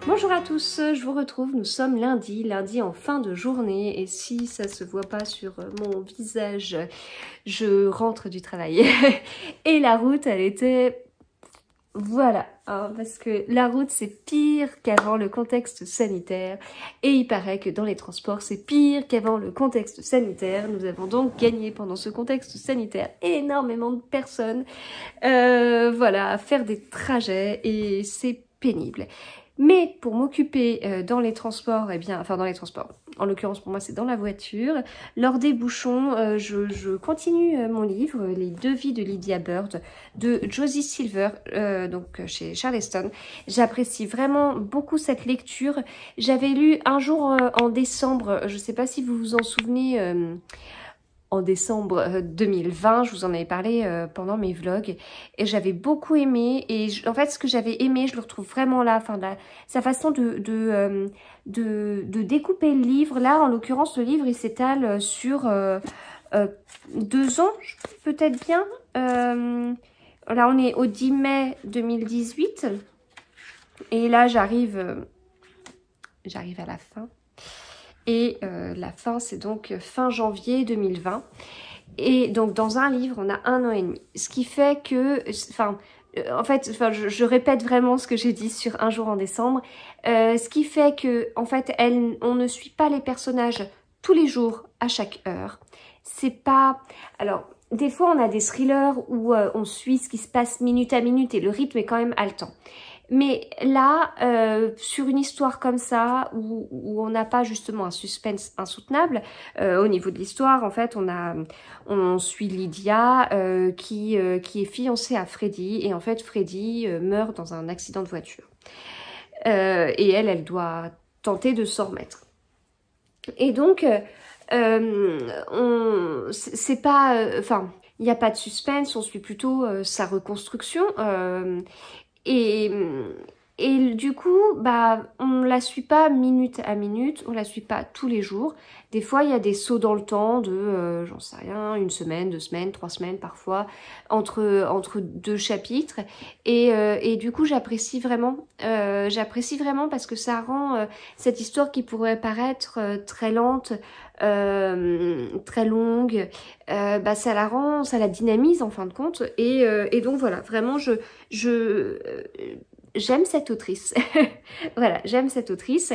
Bonjour à tous, je vous retrouve, nous sommes lundi en fin de journée et si ça se voit pas sur mon visage, je rentre du travail. Et la route, elle était... Voilà, hein, parce que la route c'est pire qu'avant le contexte sanitaire et il paraît que dans les transports c'est pire qu'avant le contexte sanitaire. Nous avons donc gagné pendant ce contexte sanitaire énormément de personnes voilà, à faire des trajets et c'est pénible. Mais pour m'occuper dans les transports, eh bien, enfin dans les transports, en l'occurrence pour moi c'est dans la voiture, lors des bouchons, je continue mon livre, Les 2 vies de Lydia Bird, de Josie Silver, donc chez Charleston. J'apprécie vraiment beaucoup cette lecture. J'avais lu un jour en décembre, je ne sais pas si vous vous en souvenez, en décembre 2020, je vous en avais parlé pendant mes vlogs et j'avais beaucoup aimé et en fait ce que j'avais aimé je le retrouve vraiment là, enfin sa façon de découper le livre. Là en l'occurrence le livre il s'étale sur 2 ans peut-être bien. Là on est au 10 mai 2018 et là j'arrive à la fin. Et la fin, c'est donc fin janvier 2020. Et donc, dans un livre, on a 1 an et demi. Ce qui fait que... en fait, je répète vraiment ce que j'ai dit sur Un jour en décembre. Ce qui fait que, en fait, on ne suit pas les personnages tous les jours, à chaque heure. C'est pas... Alors, des fois, on a des thrillers où on suit ce qui se passe minute à minute et le rythme est quand même haletant. Mais là, sur une histoire comme ça, où on n'a pas justement un suspense insoutenable, au niveau de l'histoire, en fait, on suit Lydia qui est fiancée à Freddy, et en fait, Freddy meurt dans un accident de voiture. Et elle doit tenter de s'en remettre. Et donc, c'est pas... Enfin, il n'y a pas de suspense, on suit plutôt sa reconstruction. Et du coup, bah, on la suit pas minute à minute, on la suit pas tous les jours. Des fois, il y a des sauts dans le temps de, j'en sais rien, 1 semaine, 2 semaines, 3 semaines parfois, entre 2 chapitres. Et du coup, j'apprécie vraiment parce que ça rend cette histoire qui pourrait paraître très lente, très longue, bah, ça la dynamise en fin de compte. Et donc voilà, vraiment, j'aime cette autrice. Voilà, j'aime cette autrice.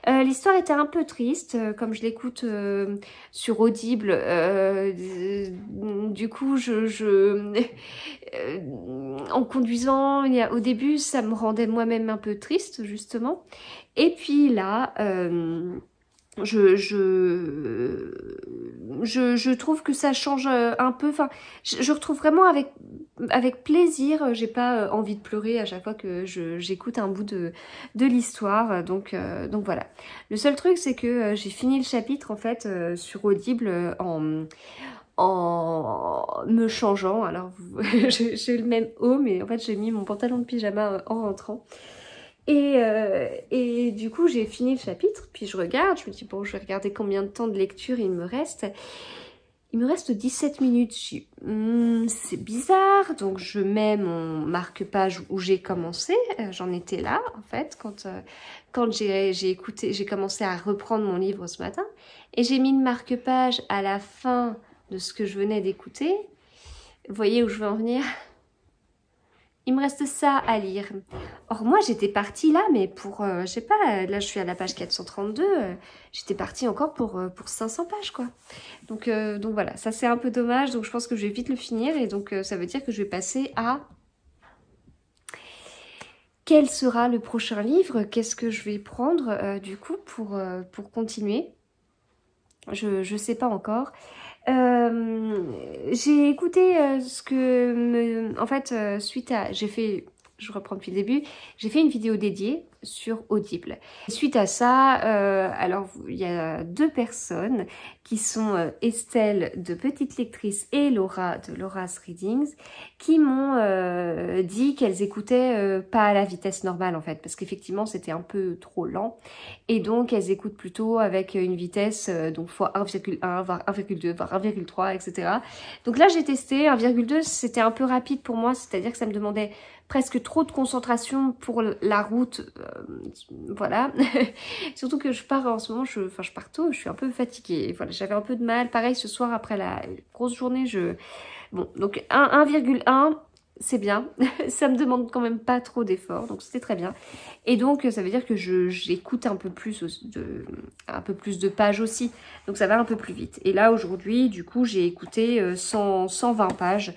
L'histoire était un peu triste, comme je l'écoute sur Audible. Du coup, en conduisant, au début, ça me rendait moi-même un peu triste, justement. Et puis là... je trouve que ça change un peu, enfin, je retrouve vraiment avec plaisir, j'ai pas envie de pleurer à chaque fois que j'écoute un bout de l'histoire, donc voilà. Le seul truc c'est que j'ai fini le chapitre en fait sur Audible en me changeant, alors j'ai le même haut mais en fait j'ai mis mon pantalon de pyjama en rentrant. Et du coup, j'ai fini le chapitre, puis je regarde, je me dis, bon, je vais regarder combien de temps de lecture il me reste. Il me reste 17 minutes. Je dis, c'est bizarre, donc je mets mon marque-page où j'ai commencé. J'en étais là, en fait, quand j'ai commencé à reprendre mon livre ce matin. Et j'ai mis une marque-page à la fin de ce que je venais d'écouter. Vous voyez où je veux en venir ? Il me reste ça à lire. Or, moi, j'étais partie là, mais pour, je sais pas, là, je suis à la page 432, j'étais partie encore pour 500 pages, quoi. Donc voilà, ça, c'est un peu dommage. Donc, je pense que je vais vite le finir. Et donc, ça veut dire que je vais passer à... Quel sera le prochain livre? Qu'est-ce que je vais prendre, du coup, pour continuer? Je sais pas encore. J'ai écouté ce que... En fait, suite à... Je reprends depuis le début. J'ai fait une vidéo dédiée sur Audible. Suite à ça, alors il y a 2 personnes qui sont Estelle de Petite Lectrice et Laura de Laura's Readings qui m'ont dit qu'elles écoutaient pas à la vitesse normale en fait parce qu'effectivement c'était un peu trop lent et donc elles écoutent plutôt avec une vitesse donc fois 1,1 voire 1,2 voire 1,3 etc. Donc là j'ai testé 1,2, c'était un peu rapide pour moi, c'est-à-dire que ça me demandait presque trop de concentration pour la route, voilà. Surtout que je pars en ce moment, je pars tôt, je suis un peu fatiguée, voilà, j'avais un peu de mal, pareil ce soir après la grosse journée, bon, donc 1,1, c'est bien, ça me demande quand même pas trop d'efforts, donc c'était très bien. Et donc ça veut dire que j'écoute un peu plus de pages aussi, donc ça va un peu plus vite. Et là aujourd'hui, du coup, j'ai écouté 120 pages,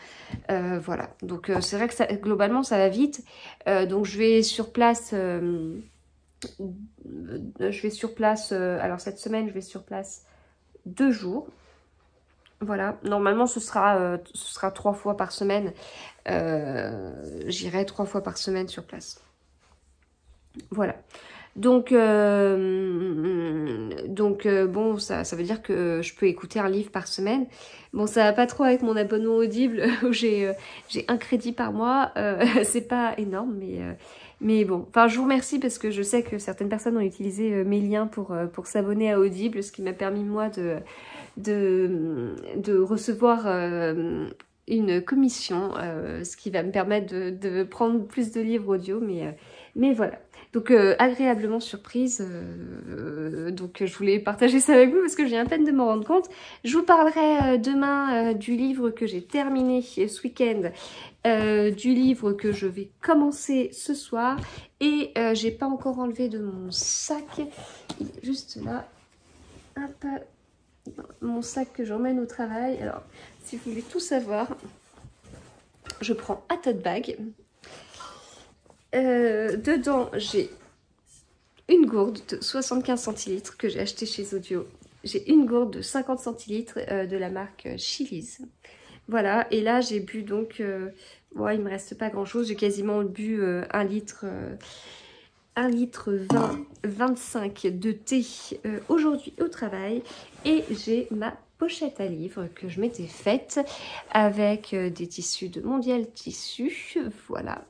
voilà. Donc c'est vrai que ça, globalement ça va vite. Donc je vais sur place, alors cette semaine je vais sur place 2 jours. Voilà, normalement ce sera 3 fois par semaine. J'irai 3 fois par semaine sur place. Voilà. Donc bon, ça veut dire que je peux écouter un livre par semaine. Bon, ça va pas trop avec mon abonnement Audible où j'ai un crédit par mois. C'est pas énorme, mais bon. Enfin, je vous remercie parce que je sais que certaines personnes ont utilisé mes liens pour s'abonner à Audible, ce qui m'a permis moi de recevoir une commission, ce qui va me permettre de prendre plus de livres audio, mais voilà. Donc agréablement surprise, donc je voulais partager ça avec vous parce que je viens à peine de m'en rendre compte. Je vous parlerai demain du livre que j'ai terminé ce week-end, du livre que je vais commencer ce soir, et j'ai pas encore enlevé de mon sac, il est juste là, hop, mon sac que j'emmène au travail. Alors si vous voulez tout savoir, je prends un tote bag. Dedans, j'ai une gourde de 75 centilitres que j'ai acheté chez Audio. J'ai une gourde de 50 centilitres de la marque Chili's. Voilà, et là j'ai bu donc, bon, il me reste pas grand chose, j'ai quasiment bu 1 litre 25 de thé aujourd'hui au travail, et j'ai ma pochette à livres que je m'étais faite avec des tissus de Mondial Tissu, voilà,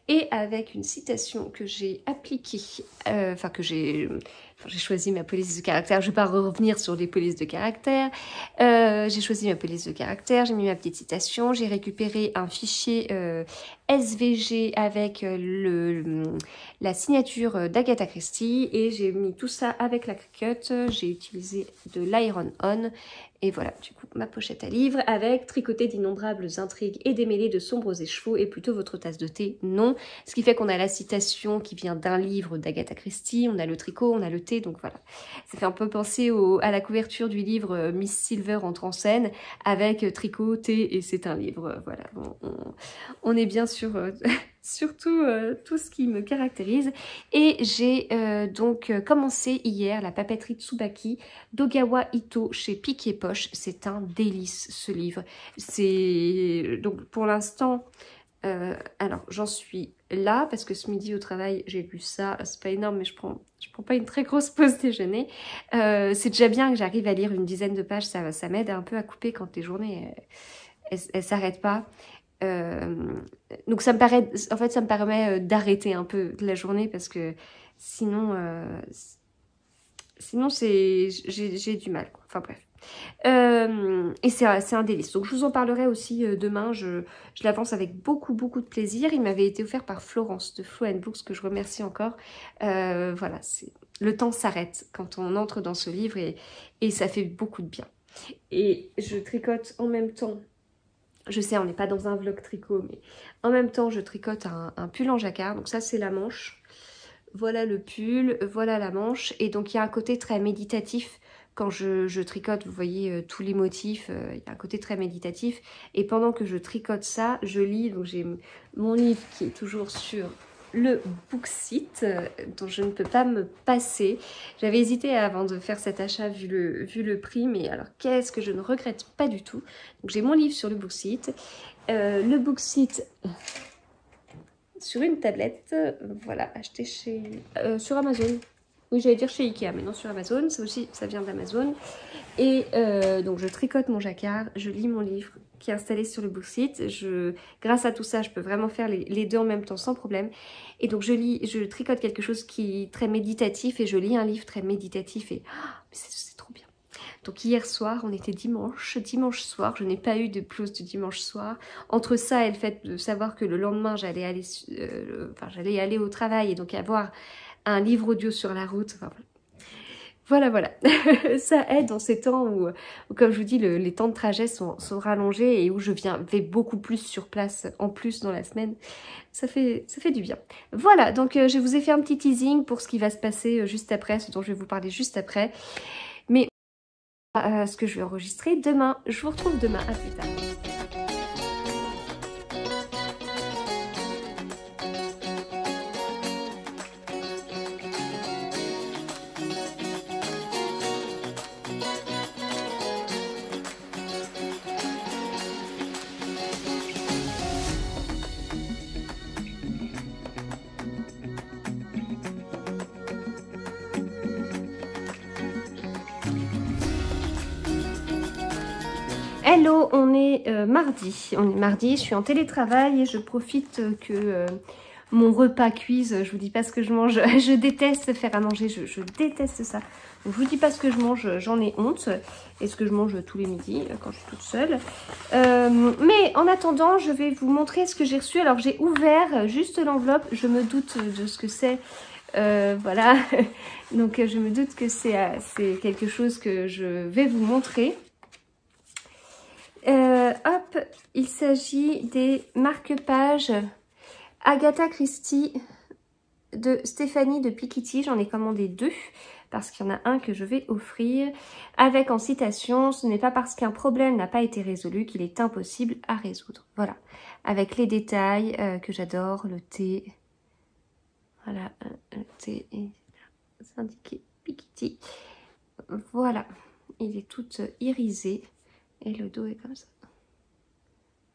et avec une citation que j'ai appliquée, j'ai choisi ma police de caractère. Je ne vais pas revenir sur les polices de caractère. J'ai choisi ma police de caractère, j'ai mis ma petite citation, j'ai récupéré un fichier SVG avec la signature d'Agatha Christie, et j'ai mis tout ça avec la Cricut. J'ai utilisé de l'Iron On, et voilà, du coup, ma pochette à livres avec tricoté d'innombrables intrigues et démêlés de sombres écheveaux et plutôt votre tasse de thé, non. Ce qui fait qu'on a la citation qui vient d'un livre d'Agatha Christie, on a le tricot, on a le thé, donc voilà. Ça fait un peu penser à la couverture du livre Miss Silver entre en scène avec tricot, thé, et c'est un livre, voilà. On est bien sur surtout tout ce qui me caractérise. Et j'ai donc commencé hier la papeterie Tsubaki d'Ogawa Ito chez Pic et Poche. C'est un délice ce livre. C'est donc pour l'instant, alors j'en suis là parce que ce midi au travail j'ai lu ça. C'est pas énorme, mais je prends pas une très grosse pause déjeuner. C'est déjà bien que j'arrive à lire une dizaine de pages. Ça m'aide un peu à couper quand les journées elles s'arrêtent pas. Donc ça me permet d'arrêter un peu la journée parce que sinon j'ai du mal, quoi. Enfin bref. Et c'est un délice. Donc je vous en parlerai aussi demain. Je l'avance avec beaucoup de plaisir. Il m'avait été offert par Florence de Flow & Books, que je remercie encore. Voilà, le temps s'arrête quand on entre dans ce livre, et ça fait beaucoup de bien. Et je tricote en même temps. Je sais, on n'est pas dans un vlog tricot, mais en même temps, je tricote un pull en jacquard. Donc ça, c'est la manche. Voilà le pull, voilà la manche. Et donc, il y a un côté très méditatif. Quand je tricote, vous voyez tous les motifs, il y a un côté très méditatif. Et pendant que je tricote ça, je lis. Donc, j'ai mon livre qui est toujours sur le Booksite, dont je ne peux pas me passer. J'avais hésité avant de faire cet achat vu le prix, mais alors qu'est-ce que je ne regrette pas du tout. Donc j'ai mon livre sur le Booksite, sur une tablette, voilà, acheté sur Amazon. Oui, j'allais dire chez Ikea, mais non, sur Amazon. Ça aussi, ça vient d'Amazon. Et donc je tricote mon jacquard, je lis mon livre qui est installé sur le Booksite. Grâce à tout ça, je peux vraiment faire les deux en même temps sans problème. Et donc je tricote quelque chose qui est très méditatif, et je lis un livre très méditatif, et c'est trop bien. Donc hier soir, on était dimanche soir, je n'ai pas eu de pause de dimanche soir. Entre ça et le fait de savoir que le lendemain j'allais aller au travail et donc avoir un livre audio sur la route, enfin, voilà. Ça aide dans ces temps où comme je vous dis, les temps de trajet sont rallongés et où je vais beaucoup plus sur place en plus dans la semaine. Ça fait du bien. Voilà, donc je vous ai fait un petit teasing pour ce qui va se passer juste après, ce dont je vais vous parler juste après. Mais ce que je vais enregistrer demain. Je vous retrouve demain, à plus tard. Hello, on est mardi, je suis en télétravail et je profite que mon repas cuise, je vous dis pas ce que je mange, je déteste faire à manger, je déteste ça. Donc je vous dis pas ce que je mange, j'en ai honte, et ce que je mange tous les midis quand je suis toute seule. Mais en attendant, je vais vous montrer ce que j'ai reçu. Alors j'ai ouvert juste l'enveloppe, je me doute de ce que c'est. Voilà, donc je me doute que c'est quelque chose que je vais vous montrer. Hop, il s'agit des marque-pages Agatha Christie de Stéphanie de Piketty. J'en ai commandé 2 parce qu'il y en a un que je vais offrir avec en citation: ce n'est pas parce qu'un problème n'a pas été résolu qu'il est impossible à résoudre. Voilà, avec les détails que j'adore, le thé. Voilà, le thé est indiqué Piketty. Voilà, il est tout irisé. Et le dos est comme ça.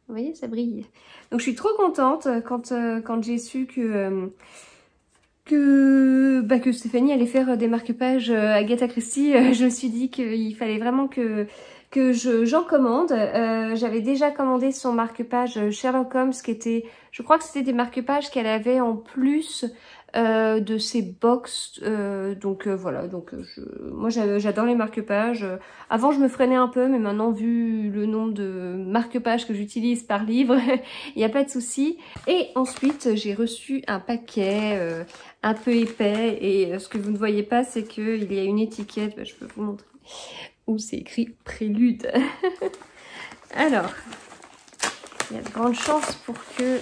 Vous voyez, ça brille. Donc je suis trop contente quand j'ai su que Stéphanie allait faire des marque-pages Agatha Christie. Je me suis dit qu'il fallait vraiment que j'en commande. J'avais déjà commandé son marque-page Sherlock Holmes, qui était, je crois que c'était des marque-pages qu'elle avait en plus de ses box. Voilà, donc moi j'adore les marque-pages. Avant je me freinais un peu, mais maintenant vu le nombre de marque-pages que j'utilise par livre, il n'y a pas de souci. Et ensuite j'ai reçu un paquet un peu épais, et ce que vous ne voyez pas, c'est qu'il y a une étiquette, je peux vous montrer, où c'est écrit Prélude. Alors, il y a de grandes chances pour que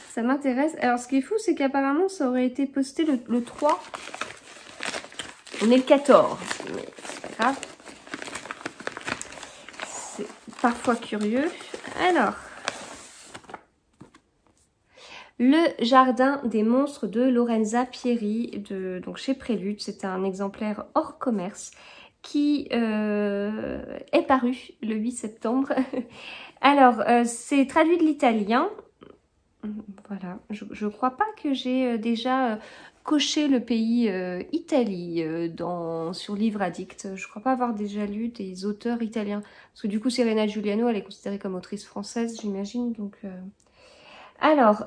ça m'intéresse. Alors ce qui est fou, c'est qu'apparemment ça aurait été posté le 3. On est le 14, mais c'est pas grave. C'est parfois curieux. Alors, Le Jardin des monstres de Lorenza Pieri, donc chez Prélude. C'est un exemplaire hors commerce qui est paru le 8 septembre. Alors, c'est traduit de l'italien. Voilà, je crois pas que j'ai déjà coché le pays Italie sur Livre Addict. Je crois pas avoir déjà lu des auteurs italiens. Parce que du coup, Serena Giuliano, elle est considérée comme autrice française, j'imagine. Donc, alors,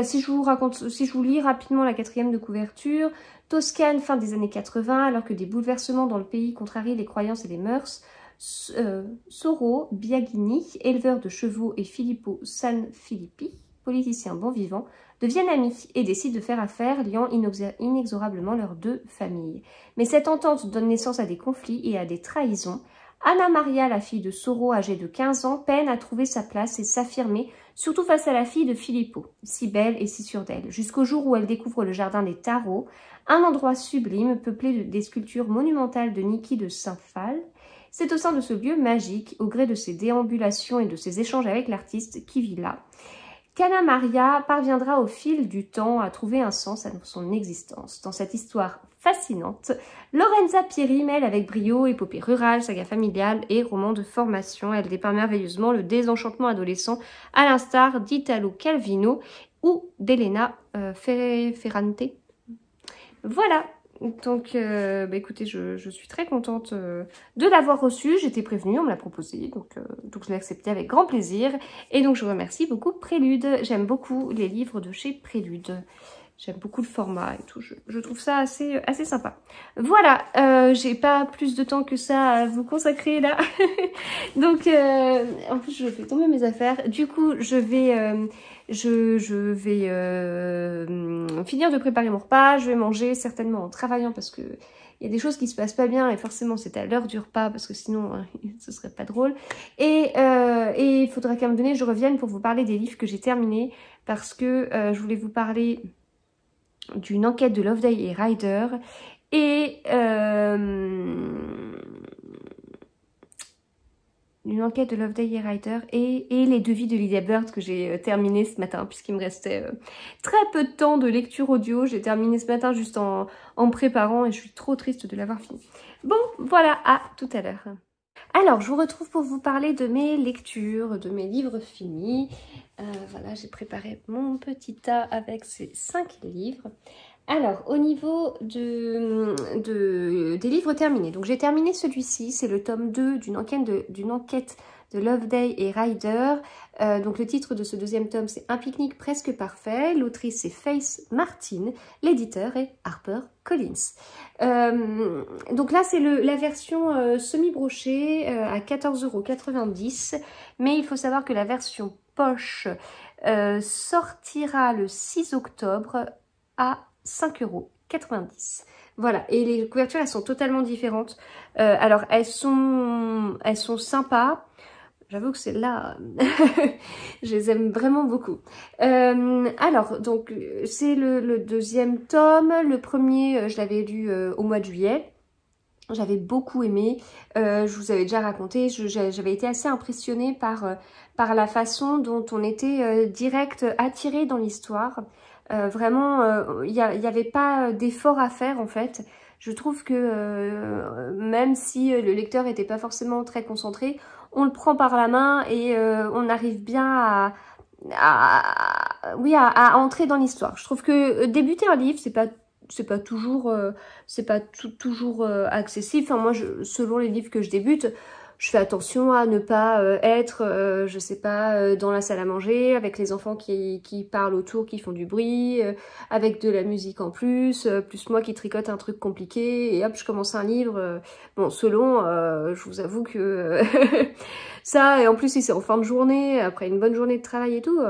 si je vous lis rapidement la 4e de couverture. Toscane, fin des années 80, alors que des bouleversements dans le pays contrarient les croyances et les mœurs. Soro Biagini, éleveur de chevaux, et Filippo Sanfilippi, politicien bon vivant, deviennent amis et décident de faire affaire, liant inexorablement leurs 2 familles. Mais cette entente donne naissance à des conflits et à des trahisons. Anna Maria, la fille de Soro, âgée de 15 ans, peine à trouver sa place et s'affirmer, surtout face à la fille de Filippo, si belle et si sûre d'elle, jusqu'au jour où elle découvre le jardin des tarots, un endroit sublime peuplé des sculptures monumentales de Niki de Saint-Phal. C'est au sein de ce lieu magique, au gré de ses déambulations et de ses échanges avec l'artiste qui vit là, qu'Anna Maria parviendra au fil du temps à trouver un sens à son existence. Dans cette histoire fascinante, Lorenza Pieri mêle avec brio épopée rurale, saga familiale et roman de formation. Elle dépeint merveilleusement le désenchantement adolescent à l'instar d'Italo Calvino ou d'Elena Ferrante. Voilà. Donc, écoutez, je suis très contente de l'avoir reçu. J'étais prévenue, on me l'a proposé, donc je l'ai accepté avec grand plaisir. Et donc, je remercie beaucoup Prélude. J'aime beaucoup les livres de chez Prélude. J'aime beaucoup le format et tout, je trouve ça assez sympa. Voilà, j'ai pas plus de temps que ça à vous consacrer là. Donc, en plus je fais tomber mes affaires. Du coup, je vais finir de préparer mon repas. Je vais manger certainement en travaillant parce que il y a des choses qui se passent pas bien et forcément c'est à l'heure du repas parce que sinon ce serait pas drôle. Et il faudra qu'à un moment donné je revienne pour vous parler des livres que j'ai terminés parce que je voulais vous parler d'une enquête de Loveday et Ryder et une enquête de Loveday et Ryder et les devis de Lydia Bird que j'ai terminé ce matin puisqu'il me restait très peu de temps de lecture audio. J'ai terminé ce matin juste en me préparant et je suis trop triste de l'avoir fini. Bon, voilà, à tout à l'heure. Alors, je vous retrouve pour vous parler de mes lectures, de mes livres finis. Voilà, j'ai préparé mon petit tas avec ces 5 livres. Alors, au niveau des livres terminés, donc j'ai terminé celui-ci, c'est le tome 2 d'une enquête de Loveday et Ryder. Donc le titre de ce deuxième tome, c'est Un pique-nique presque parfait. L'autrice, c'est Faith Martin. L'éditeur est HarperCollins. Donc là, c'est la version semi-brochée à 14,90 €. Mais il faut savoir que la version poche sortira le 6 octobre à 5,90 €. Voilà, et les couvertures, elles sont totalement différentes. Alors, elles sont sympas. J'avoue que celles-là, je les aime vraiment beaucoup. Alors, donc, c'est le deuxième tome. Le premier, je l'avais lu au mois de juillet. J'avais beaucoup aimé. Je vous avais déjà raconté, j'avais été assez impressionnée par la façon dont on était direct attiré dans l'histoire. Vraiment, il n'y avait pas d'effort à faire en fait. Je trouve que même si le lecteur n'était pas forcément très concentré, on le prend par la main et on arrive bien à entrer dans l'histoire. Je trouve que débuter un livre, c'est pas toujours accessible. Enfin moi, selon les livres que je débute, je fais attention à ne pas être, je sais pas, dans la salle à manger avec les enfants qui parlent autour, qui font du bruit, avec de la musique en plus, plus moi qui tricote un truc compliqué et hop, je commence un livre. Bon, selon, je vous avoue que ça, et en plus si c'est en fin de journée, après une bonne journée de travail et tout,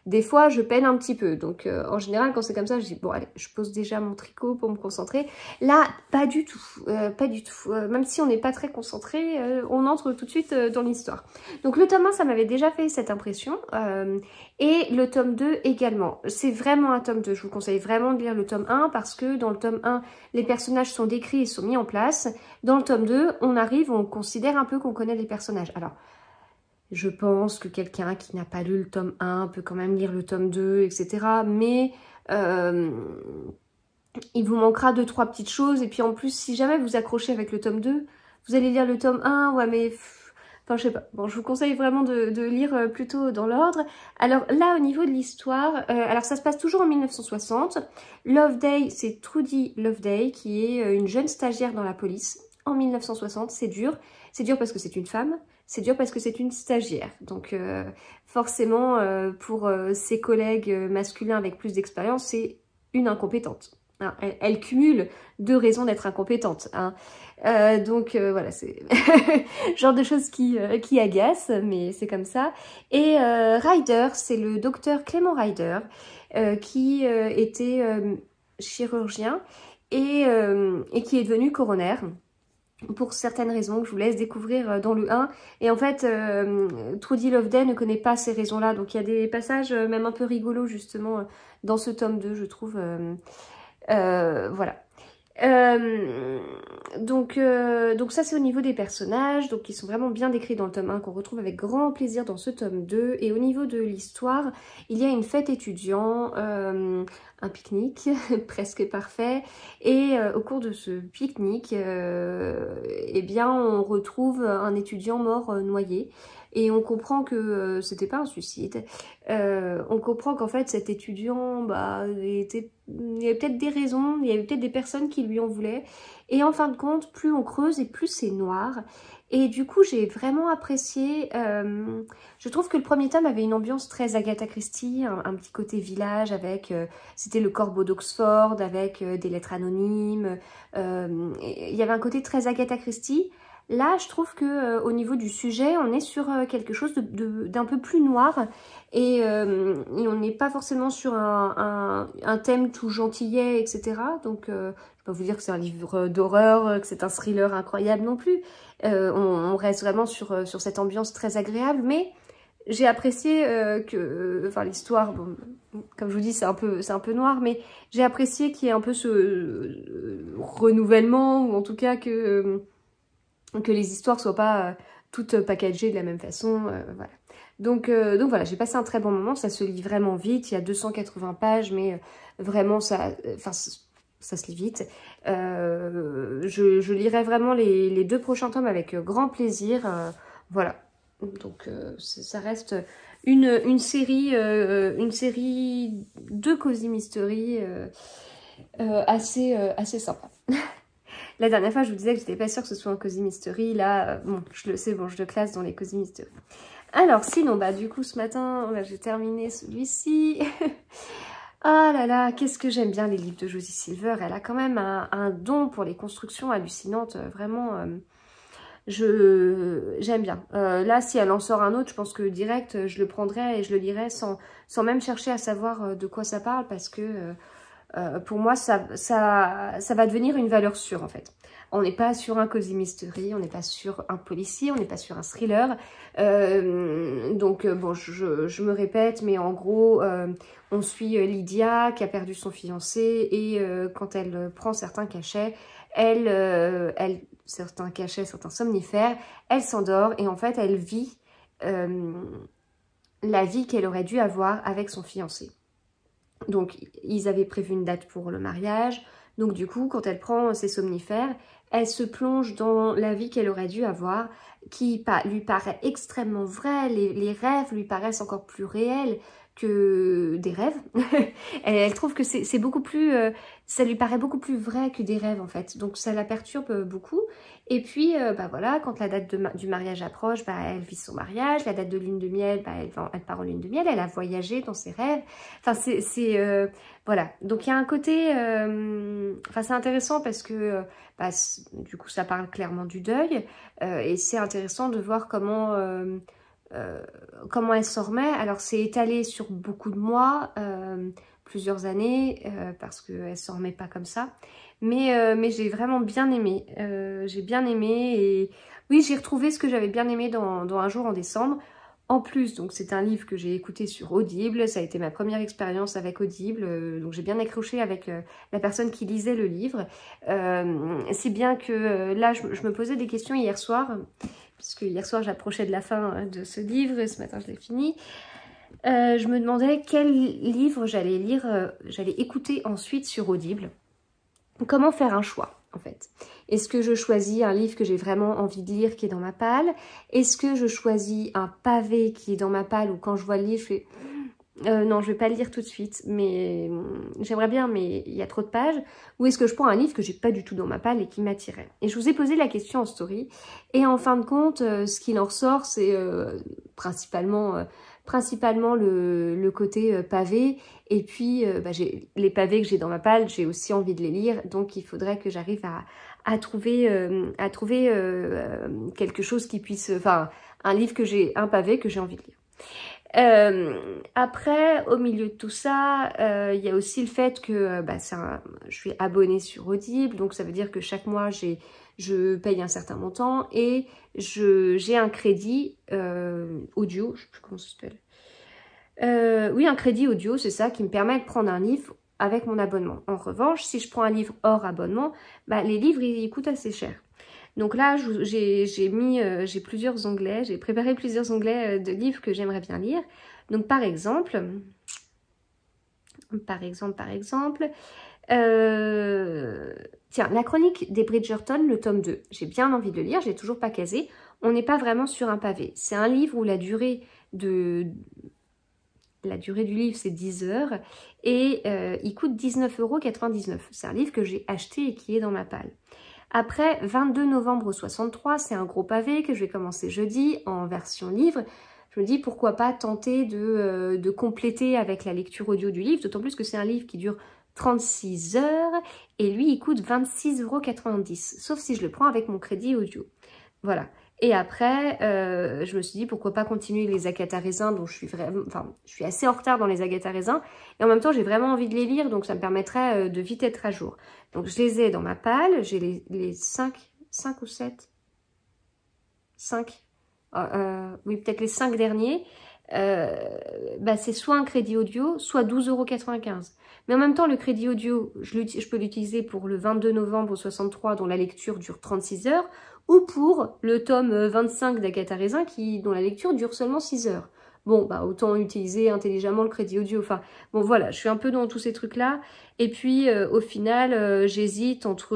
des fois je peine un petit peu. Donc en général quand c'est comme ça, je dis bon allez, je pose déjà mon tricot pour me concentrer. Là, pas du tout, pas du tout. Même si on n'est pas très concentré, on entre tout de suite dans l'histoire. Donc le tome 1, ça m'avait déjà fait cette impression. Et le tome 2 également. C'est vraiment un tome 2. Je vous conseille vraiment de lire le tome 1 parce que dans le tome 1, les personnages sont décrits et sont mis en place. Dans le tome 2, on considère un peu qu'on connaît les personnages. Alors, je pense que quelqu'un qui n'a pas lu le tome 1 peut quand même lire le tome 2, etc. Mais il vous manquera 2-3 petites choses. Et puis en plus, si jamais vous accrochez avec le tome 2, vous allez lire le tome 1. Ouais, mais... Enfin, je sais pas. Bon, je vous conseille vraiment de lire plutôt dans l'ordre. Alors là, au niveau de l'histoire, alors ça se passe toujours en 1960. Loveday, c'est Trudy Loveday, qui est une jeune stagiaire dans la police. En 1960, c'est dur. C'est dur parce que c'est une femme. C'est dur parce que c'est une stagiaire. Donc forcément, pour ses collègues masculins avec plus d'expérience, c'est une incompétente. Hein, elle cumule 2 raisons d'être incompétente. Hein. Donc voilà, c'est genre de choses qui agacent, mais c'est comme ça. Et Ryder, c'est le docteur Clément Ryder, qui était chirurgien et qui est devenu coroner. Pour certaines raisons que je vous laisse découvrir dans le 1. Et en fait, Trudy Loveday ne connaît pas ces raisons-là. Donc il y a des passages même un peu rigolos justement dans ce tome 2, je trouve. Voilà. Donc ça c'est au niveau des personnages, donc ils sont vraiment bien décrits dans le tome 1 qu'on retrouve avec grand plaisir dans ce tome 2. Et au niveau de l'histoire, il y a une fête étudiant, un pique-nique presque parfait, et au cours de ce pique-nique, eh bien on retrouve un étudiant mort noyé. Et on comprend que c'était pas un suicide. On comprend qu'en fait cet étudiant, il y avait peut-être des raisons, il y avait peut-être des personnes qui lui en voulaient. Et en fin de compte, plus on creuse et plus c'est noir. Et du coup, j'ai vraiment apprécié. Je trouve que le premier tome avait une ambiance très Agatha Christie, un petit côté village avec... c'était le corbeau d'Oxford avec des lettres anonymes. Il y avait un côté très Agatha Christie. Là, je trouve que au niveau du sujet, on est sur quelque chose d'un peu plus noir et on n'est pas forcément sur un thème tout gentillet, etc. Donc, je ne vais pas vous dire que c'est un livre d'horreur, que c'est un thriller incroyable non plus. On reste vraiment sur cette ambiance très agréable, mais j'ai apprécié enfin l'histoire, bon, comme je vous dis, c'est un peu noir, mais j'ai apprécié qu'il y ait un peu ce renouvellement, ou en tout cas que les histoires soient pas toutes packagées de la même façon, voilà. Donc voilà, j'ai passé un très bon moment, ça se lit vraiment vite, il y a 280 pages, mais vraiment ça se lit vite. Je lirai vraiment les 2 prochains tomes avec grand plaisir, voilà. Donc ça reste une série de Cozy Mystery assez sympa. La dernière fois, je vous disais que j'étais pas sûre que ce soit un Cozy Mystery. Là, bon, c'est bon, je le classe dans les Cozy Mystery. Alors, sinon, bah du coup, ce matin, j'ai terminé celui-ci. Ah là là, qu'est-ce que j'aime bien les livres de Josie Silver. Elle a quand même un don pour les constructions hallucinantes. Vraiment, j'aime bien. Là, si elle en sort un autre, je pense que direct, je le prendrai et je le lirai sans même chercher à savoir de quoi ça parle, parce que... pour moi, ça va devenir une valeur sûre, en fait. On n'est pas sur un Cozy Mystery, on n'est pas sur un policier, on n'est pas sur un thriller. Bon, je me répète, mais en gros, on suit Lydia qui a perdu son fiancé et quand elle prend certains cachets, certains cachets, certains somnifères, elle s'endort et en fait, elle vit la vie qu'elle aurait dû avoir avec son fiancé. Donc, ils avaient prévu une date pour le mariage. Donc, du coup, quand elle prend ses somnifères, elle se plonge dans la vie qu'elle aurait dû avoir, qui lui paraît extrêmement vraie. Les rêves lui paraissent encore plus réels que des rêves. Elle trouve que c'est beaucoup plus... ça lui paraît beaucoup plus vrai que des rêves, en fait. Donc, ça la perturbe beaucoup. Et puis, bah voilà, quand la date du mariage approche, bah, elle vit son mariage. La date de lune de miel, bah, elle part en lune de miel. Elle a voyagé dans ses rêves. Enfin, voilà. Donc, il y a un côté... Enfin, c'est intéressant parce que, bah, du coup, ça parle clairement du deuil. Et c'est intéressant de voir comment elle s'en remet. Alors, c'est étalé sur beaucoup de mois, plusieurs années, parce qu'elle s'en remet pas comme ça. Mais j'ai vraiment bien aimé. J'ai bien aimé et oui, j'ai retrouvé ce que j'avais bien aimé dans Un jour en décembre. En plus, donc c'est un livre que j'ai écouté sur Audible. Ça a été ma première expérience avec Audible. Donc j'ai bien accroché avec la personne qui lisait le livre. Si bien que là, je me posais des questions hier soir, puisque hier soir j'approchais de la fin de ce livre et ce matin je l'ai fini. Je me demandais quel livre j'allais lire, j'allais écouter ensuite sur Audible. Comment faire un choix, en fait? Est-ce que je choisis un livre que j'ai vraiment envie de lire qui est dans ma palle? Est-ce que je choisis un pavé qui est dans ma palle ou quand je vois le livre, je fais non, je vais pas le lire tout de suite, mais j'aimerais bien, mais il y a trop de pages. Ou est-ce que je prends un livre que j'ai pas du tout dans ma palle et qui m'attirait? Et je vous ai posé la question en story. Et en fin de compte, ce qu'il en ressort, c'est principalement le côté pavé. Et puis, bah, les pavés que j'ai dans ma palle, j'ai aussi envie de les lire. Donc, il faudrait que j'arrive à trouver quelque chose qui puisse... Enfin, un pavé que j'ai envie de lire. Après, au milieu de tout ça, il y a aussi le fait que je suis abonnée sur Audible, donc ça veut dire que chaque mois je paye un certain montant et j'ai un crédit audio, je sais plus comment ça s'appelle. Oui, un crédit audio, c'est ça, qui me permet de prendre un livre avec mon abonnement. En revanche, si je prends un livre hors abonnement, bah, les livres ils coûtent assez cher. Donc là, j'ai plusieurs onglets, j'ai préparé plusieurs onglets de livres que j'aimerais bien lire. Donc par exemple, tiens, la chronique des Bridgerton, le tome 2. J'ai bien envie de le lire, j'ai toujours pas casé. On n'est pas vraiment sur un pavé. C'est un livre où la durée du livre, c'est 10 heures et il coûte 19,99 €. C'est un livre que j'ai acheté et qui est dans ma palle. Après, 22 novembre 63, c'est un gros pavé que je vais commencer jeudi en version livre. Je me dis pourquoi pas tenter de compléter avec la lecture audio du livre, d'autant plus que c'est un livre qui dure 36 heures et lui il coûte 26,90 €, sauf si je le prends avec mon crédit audio. Voilà. Et après, je me suis dit pourquoi pas continuer les Agatha Raisin, dont je suis assez en retard dans les Agatha Raisin, et en même temps j'ai vraiment envie de les lire, donc ça me permettrait de vite être à jour. Donc je les ai dans ma palle, j'ai les 5 ou 7, 5, oui peut-être les 5 derniers. C'est soit un crédit audio, soit 12,95 €. Mais en même temps, le crédit audio, je peux l'utiliser pour le 22 novembre 63, dont la lecture dure 36 heures, ou pour le tome 25 d'Agatha Raisin, dont la lecture dure seulement 6 heures. Bon, autant utiliser intelligemment le crédit audio. Enfin, bon, voilà, je suis un peu dans tous ces trucs-là. Et puis, au final, j'hésite entre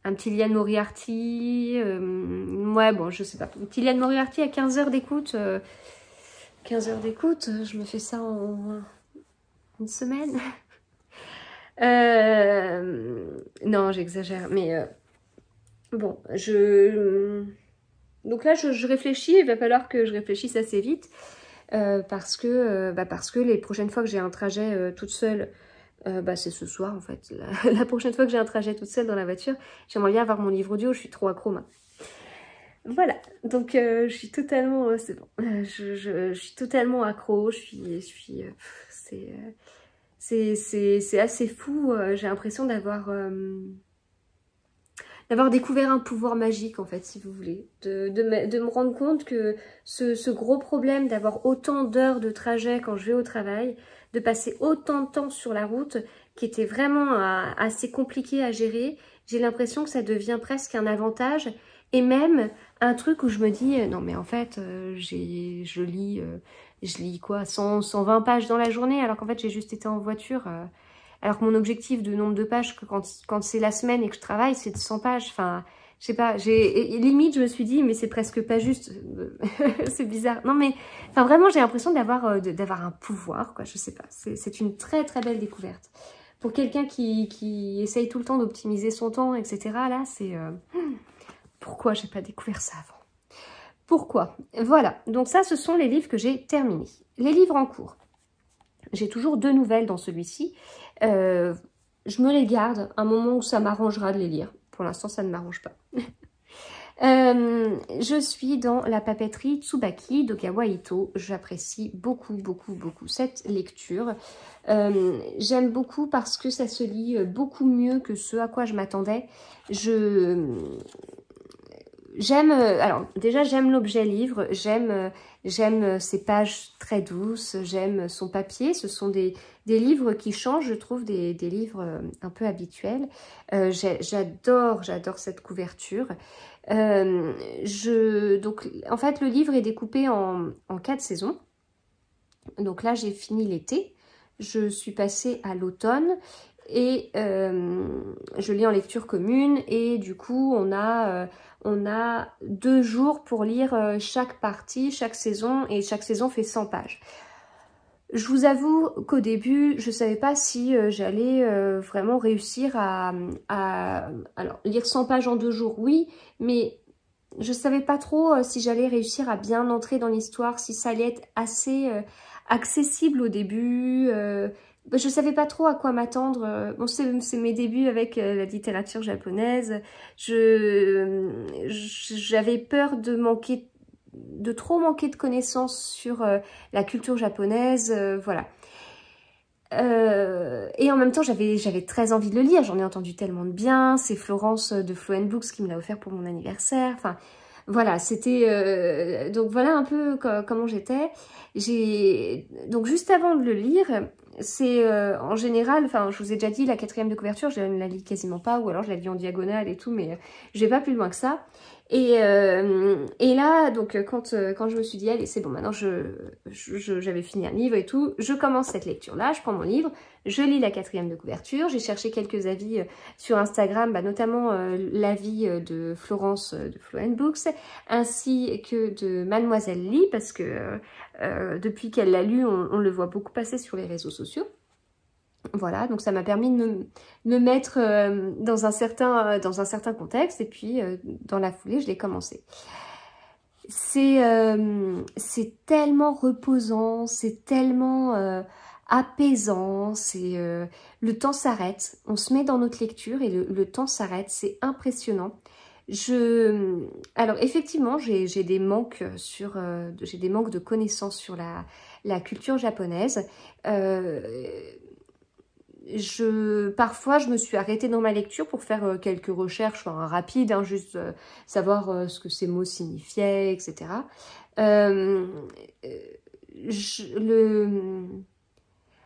un petit Liane Moriarty. Ouais, bon, je sais pas. Un petit Liane Moriarty à 15 heures d'écoute. 15 heures d'écoute, je me fais ça en une semaine. Non, j'exagère, mais bon, donc là, je réfléchis, il va falloir que je réfléchisse assez vite, parce que les prochaines fois que j'ai un trajet toute seule, c'est ce soir en fait, la prochaine fois que j'ai un trajet toute seule dans la voiture, j'aimerais bien avoir mon livre audio, je suis trop accro maintenant. Voilà, donc je suis totalement, c'est bon, je suis totalement accro, c'est assez fou, j'ai l'impression d'avoir découvert un pouvoir magique en fait, si vous voulez, de me rendre compte que ce gros problème d'avoir autant d'heures de trajet quand je vais au travail, de passer autant de temps sur la route, qui était vraiment assez compliqué à gérer, j'ai l'impression que ça devient presque un avantage, et même un truc où je me dis, non mais en fait, je lis quoi, 120 pages dans la journée, alors qu'en fait j'ai juste été en voiture, alors que mon objectif de nombre de pages, quand c'est la semaine et que je travaille, c'est de 100 pages, enfin, je sais pas, limite je me suis dit, mais c'est presque pas juste, c'est bizarre, non mais, enfin vraiment j'ai l'impression d'avoir un pouvoir, quoi, je sais pas, c'est une très très belle découverte. Pour quelqu'un qui essaye tout le temps d'optimiser son temps, etc., là c'est... Pourquoi j'ai pas découvert ça avant? Pourquoi? Voilà, donc ça, ce sont les livres que j'ai terminés. Les livres en cours. J'ai toujours 2 nouvelles dans celui-ci. Je me les garde un moment où ça m'arrangera de les lire. Pour l'instant, ça ne m'arrange pas. Je suis dans la papeterie Tsubaki d'Ogawa Ito. J'apprécie beaucoup, beaucoup, beaucoup cette lecture. J'aime beaucoup parce que ça se lit beaucoup mieux que ce à quoi je m'attendais. Alors déjà j'aime l'objet livre, j'aime ses pages très douces, j'aime son papier, ce sont des livres qui changent, je trouve, des livres un peu habituels. J'adore cette couverture. Donc en fait le livre est découpé en 4 saisons. Donc là j'ai fini l'été, je suis passée à l'automne. Et je lis en lecture commune et du coup on a 2 jours pour lire chaque partie, chaque saison, et chaque saison fait 100 pages. Je vous avoue qu'au début je savais pas si j'allais vraiment réussir alors lire 100 pages en 2 jours, oui, mais je savais pas trop si j'allais réussir à bien entrer dans l'histoire, si ça allait être assez accessible au début. Je savais pas trop à quoi m'attendre. Bon, c'est mes débuts avec la littérature japonaise. J'avais peur de trop manquer de connaissances sur la culture japonaise, voilà. Et en même temps, j'avais très envie de le lire. J'en ai entendu tellement de bien. C'est Florence de Flow & Books qui me l'a offert pour mon anniversaire. Enfin, voilà, c'était... donc voilà un peu comment j'étais. Donc juste avant de le lire, c'est en général, enfin je vous ai déjà dit, la 4e de couverture, je ne la lis quasiment pas, ou alors je la lis en diagonale et tout, mais je vais pas plus loin que ça. Et là, donc quand je me suis dit, allez c'est bon, maintenant j'avais fini un livre et tout, je commence cette lecture-là, je prends mon livre, je lis la 4e de couverture, j'ai cherché quelques avis sur Instagram, notamment l'avis de Florence de Flow & Books, ainsi que de Mademoiselle Lee, parce que depuis qu'elle l'a lu, on le voit beaucoup passer sur les réseaux sociaux. Voilà, donc ça m'a permis de me mettre dans un certain contexte, et puis dans la foulée, je l'ai commencé. C'est tellement reposant, c'est tellement apaisant, le temps s'arrête, on se met dans notre lecture et le temps s'arrête, c'est impressionnant. Alors effectivement, j'ai des manques j'ai des manques de connaissances sur la culture japonaise. Parfois, je me suis arrêtée dans ma lecture pour faire quelques recherches, enfin, rapides, hein, juste savoir ce que ces mots signifiaient, etc. Euh,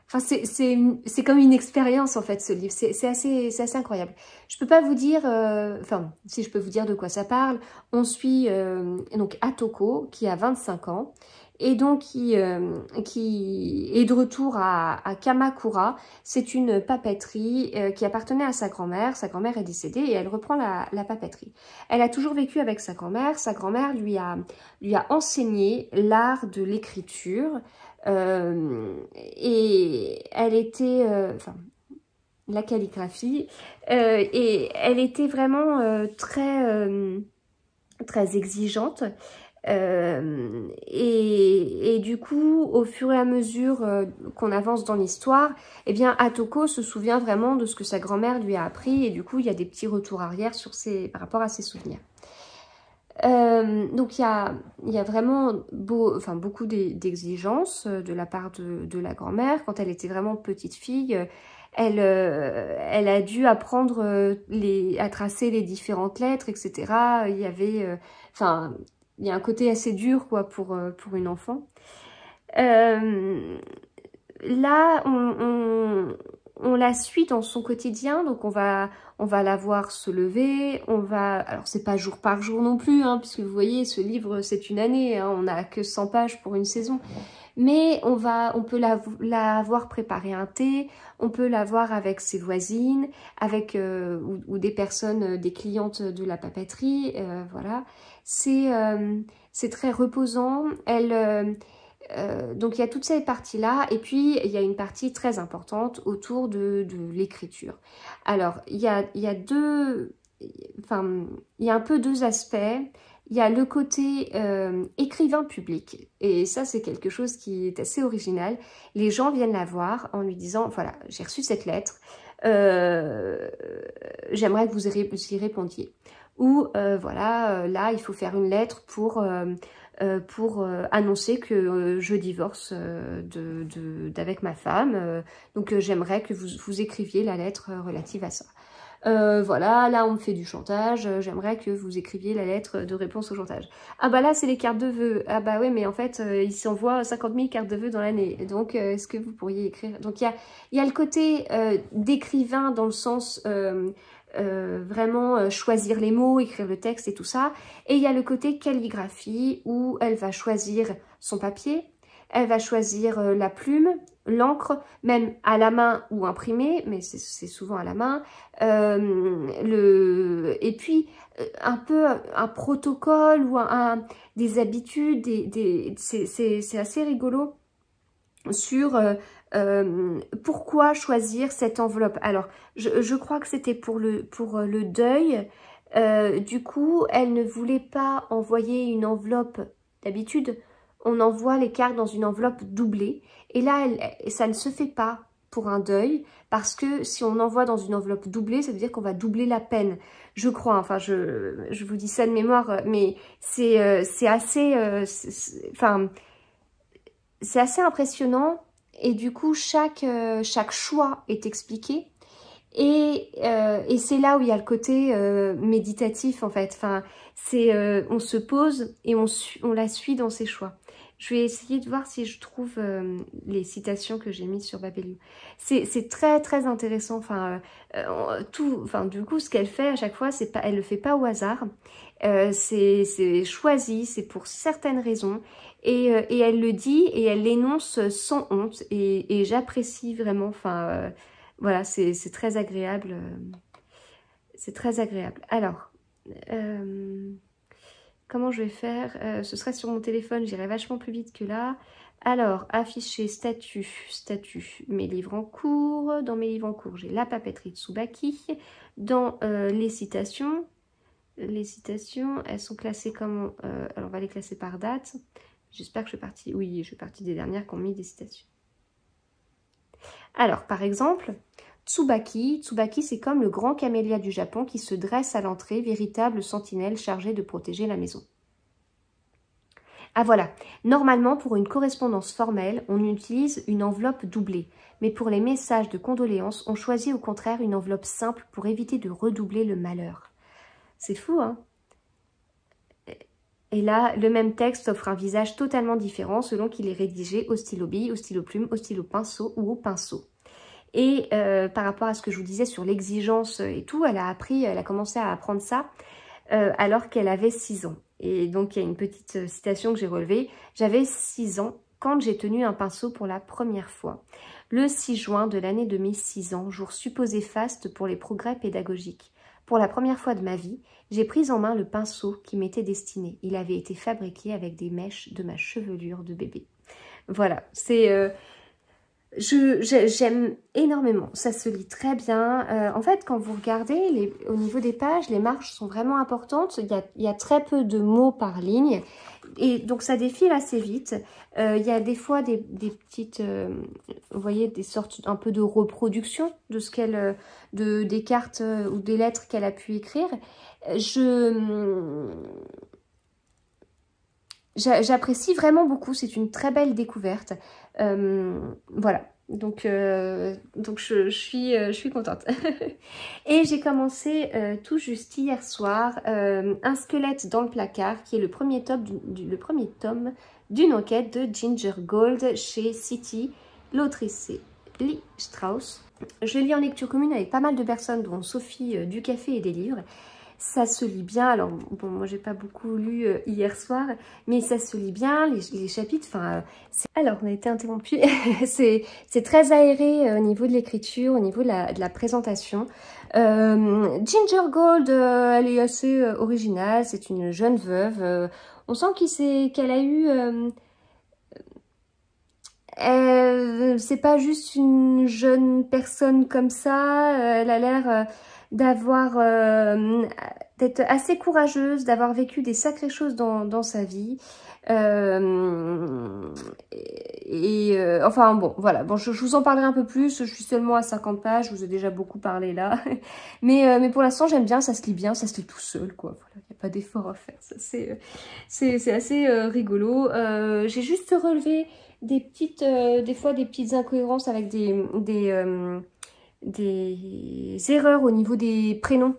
Enfin, c'est comme une expérience en fait, ce livre. C'est assez incroyable. Je peux pas vous dire, enfin, si je peux vous dire de quoi ça parle. On suit donc Atoko qui a 25 ans et donc qui est de retour à Kamakura. C'est une papeterie qui appartenait à sa grand-mère. Sa grand-mère est décédée et elle reprend la papeterie. Elle a toujours vécu avec sa grand-mère. Sa grand-mère lui a enseigné l'art de l'écriture. Et elle était, enfin, la calligraphie, et elle était vraiment très exigeante. Et du coup, au fur et à mesure qu'on avance dans l'histoire, eh bien, Atoko se souvient vraiment de ce que sa grand-mère lui a appris, et du coup, il y a des petits retours arrière par rapport à ses souvenirs. Donc il y a vraiment beaucoup d'exigences de la part de la grand-mère. Quand elle était vraiment petite fille, elle a dû apprendre à tracer les différentes lettres, etc. Il y avait, il y a un côté assez dur quoi pour une enfant. Là, on la suit dans son quotidien, donc on va la voir se lever, alors c'est pas jour par jour non plus, hein, puisque vous voyez, ce livre c'est une année, hein, on n'a que 100 pages pour une saison, mais on peut la voir préparer un thé, on peut la voir avec ses voisines, avec ou des personnes, des clientes de la papeterie, voilà, c'est très reposant. Donc il y a toutes ces parties-là, et puis il y a une partie très importante autour de l'écriture. Alors il y a un peu deux aspects. Il y a le côté écrivain public, et ça c'est quelque chose qui est assez original. Les gens viennent la voir en lui disant, voilà, j'ai reçu cette lettre, j'aimerais que vous y répondiez. Ou voilà, là il faut faire une lettre pour annoncer que je divorce d'avec ma femme. Donc j'aimerais que vous écriviez la lettre relative à ça. Voilà, là on me fait du chantage, j'aimerais que vous écriviez la lettre de réponse au chantage. Ah bah là c'est les cartes de vœux. Ah bah oui, mais en fait il s'envoie 50 000 cartes de vœux dans l'année. Donc est-ce que vous pourriez écrire? Donc il y a le côté d'écrivain dans le sens vraiment choisir les mots, écrire le texte et tout ça. Et il y a le côté calligraphie où elle va choisir son papier, elle va choisir la plume, l'encre, même à la main ou imprimé, mais c'est souvent à la main. Et puis un peu un protocole ou des habitudes, c'est assez rigolo sur pourquoi choisir cette enveloppe. Alors, je crois que c'était pour le deuil. Du coup, elle ne voulait pas envoyer une enveloppe. D'habitude, on envoie les cartes dans une enveloppe doublée. Et là, ça ne se fait pas pour un deuil, parce que si on envoie dans une enveloppe doublée, ça veut dire qu'on va doubler la peine. Je crois, enfin, je vous dis ça de mémoire, mais c'est assez... c'est assez impressionnant, et du coup chaque choix est expliqué, et c'est là où il y a le côté méditatif en fait. Enfin, on se pose et on la suit dans ses choix. Je vais essayer de voir si je trouve les citations que j'ai mises sur Babelio. C'est très très intéressant. Enfin, du coup, ce qu'elle fait à chaque fois, elle le fait pas au hasard. C'est choisi, c'est pour certaines raisons, et elle le dit et elle l'énonce sans honte, et j'apprécie vraiment. Enfin, voilà, c'est très agréable. C'est très agréable. Alors, comment je vais faire? Ce serait sur mon téléphone, j'irai vachement plus vite que là. Alors, afficher, statut, mes livres en cours. Dans mes livres en cours, j'ai la papeterie de Tsubaki. Dans les citations, elles sont classées comme... alors, on va les classer par date. J'espère que je fais partie... Oui, je fais partie des dernières qui ont mis des citations. Alors, par exemple, Tsubaki. Tsubaki, c'est comme le grand camélia du Japon qui se dresse à l'entrée, véritable sentinelle chargée de protéger la maison. Ah voilà, normalement pour une correspondance formelle, on utilise une enveloppe doublée. Mais pour les messages de condoléances, on choisit au contraire une enveloppe simple pour éviter de redoubler le malheur. C'est fou, hein? Et là, le même texte offre un visage totalement différent selon qu'il est rédigé au stylo bille, au stylo plume, au stylo pinceau ou au pinceau. Et par rapport à ce que je vous disais sur l'exigence et tout, elle a commencé à apprendre ça alors qu'elle avait 6 ans. Et donc, il y a une petite citation que j'ai relevée. J'avais 6 ans quand j'ai tenu un pinceau pour la première fois. Le 6 juin de l'année de mes 6 ans, jour supposé faste pour les progrès pédagogiques. Pour la première fois de ma vie, j'ai pris en main le pinceau qui m'était destiné. Il avait été fabriqué avec des mèches de ma chevelure de bébé. Voilà, c'est... J'aime énormément, ça se lit très bien. En fait, quand vous regardez, au niveau des pages, les marges sont vraiment importantes. Il y a très peu de mots par ligne. Et donc, ça défile assez vite. Il y a des fois des petites, vous voyez, des sortes un peu de reproduction de ce qu'elle, des cartes ou des lettres qu'elle a pu écrire. J'apprécie vraiment beaucoup, c'est une très belle découverte. Voilà, donc je suis contente. Et j'ai commencé tout juste hier soir Un squelette dans le placard, qui est le premier tome d'une enquête de Ginger Gold chez City. L'autrice c'est Lee Strauss. Je lis en lecture commune avec pas mal de personnes, dont Sophie du Café et des Livres. Ça se lit bien, alors bon, moi j'ai pas beaucoup lu hier soir, mais ça se lit bien, les chapitres, enfin... alors, on a été interrompu, c'est très aéré au niveau de l'écriture, au niveau de la présentation. Ginger Gold, elle est assez originale, c'est une jeune veuve, on sent qu'elle a eu... c'est pas juste une jeune personne comme ça, elle a l'air... d'être assez courageuse, d'avoir vécu des sacrées choses dans sa vie. Enfin bon, voilà. Bon, je vous en parlerai un peu plus. Je suis seulement à 50 pages. Je vous ai déjà beaucoup parlé là. Mais pour l'instant, j'aime bien. Ça se lit bien. Ça se lit tout seul, quoi. Voilà, il n'y a pas d'effort à faire. C'est assez rigolo. J'ai juste relevé des fois des petites incohérences avec des erreurs au niveau des prénoms.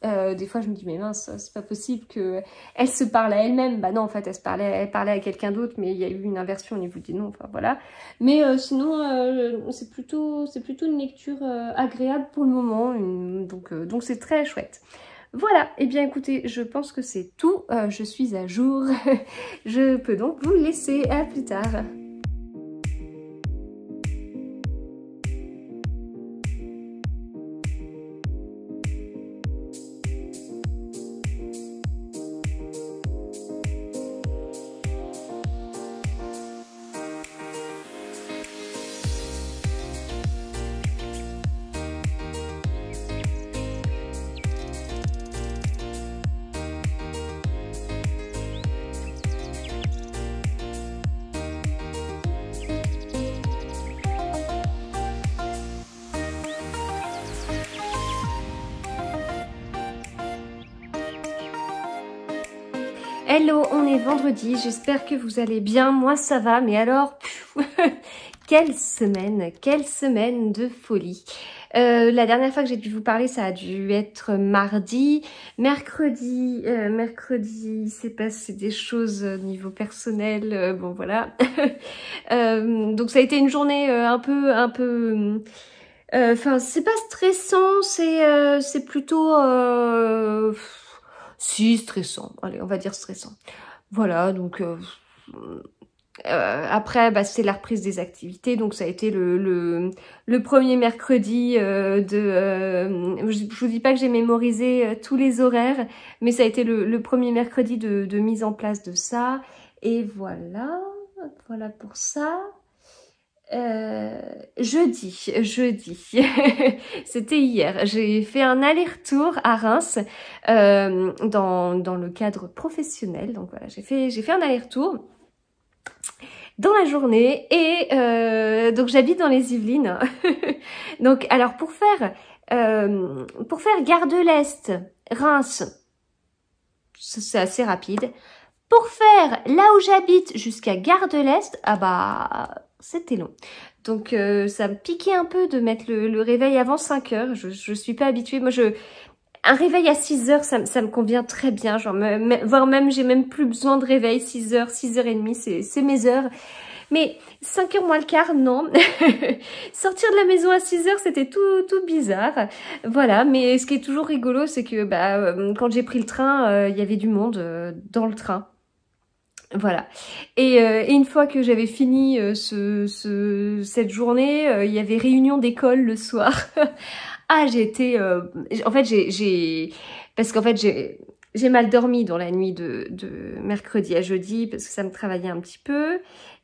Des fois je me dis mais mince, c'est pas possible qu'elle se parle à elle-même. Bah non, en fait elle parlait à quelqu'un d'autre, mais il y a eu une inversion au niveau des noms, enfin voilà. Mais sinon c'est plutôt une lecture agréable pour le moment, donc c'est très chouette. Voilà, et bien écoutez, je pense que c'est tout, je suis à jour. Je peux donc vous laisser, à plus tard. Hello, on est vendredi, j'espère que vous allez bien, moi ça va, mais alors, quelle semaine de folie. La dernière fois que j'ai dû vous parler, ça a dû être mardi. Mercredi, il s'est passé des choses au niveau personnel, bon voilà. Donc ça a été une journée un peu... Enfin, c'est pas stressant, c'est plutôt... si, stressant. Allez, on va dire stressant. Voilà, donc... après, bah, c'est la reprise des activités, donc ça a été le premier mercredi je vous dis pas que j'ai mémorisé tous les horaires, mais ça a été le premier mercredi de mise en place de ça. Et voilà, Voilà pour ça. Jeudi, c'était hier, j'ai fait un aller-retour à Reims dans le cadre professionnel. Donc voilà, j'ai fait un aller-retour dans la journée et donc j'habite dans les Yvelines. Donc alors pour faire Gare de l'Est, Reims, c'est assez rapide. Pour faire là où j'habite jusqu'à Gare de l'Est, ah bah c'était long. Donc ça me piquait un peu de mettre le réveil avant 5 heures. Je suis pas habituée. Moi un réveil à 6 heures, ça me convient très bien. Genre voire même j'ai même plus besoin de réveil. 6 heures, 6h30, c'est mes heures. Mais 5 heures moins le quart, non. Sortir de la maison à 6 heures, c'était tout bizarre. Voilà, mais ce qui est toujours rigolo, c'est que quand j'ai pris le train, il y avait du monde dans le train. Voilà. Et une fois que j'avais fini cette journée, il y avait réunion d'école le soir. Ah, j'étais... en fait, parce qu'en fait, j'ai mal dormi dans la nuit de mercredi à jeudi parce que ça me travaillait un petit peu.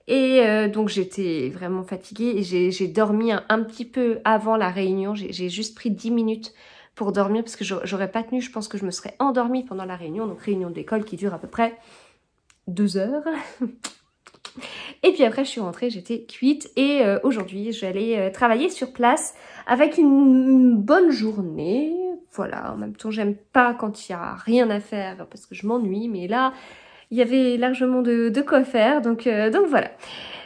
Et donc j'étais vraiment fatiguée et j'ai dormi un petit peu avant la réunion. J'ai juste pris 10 minutes pour dormir parce que j'aurais pas tenu. Je pense que je me serais endormie pendant la réunion. Donc réunion d'école qui dure à peu près 2 heures. Et puis après je suis rentrée, j'étais cuite et aujourd'hui j'allais travailler sur place avec une bonne journée. Voilà, en même temps j'aime pas quand il y a rien à faire parce que je m'ennuie, mais là il y avait largement de quoi faire, donc voilà.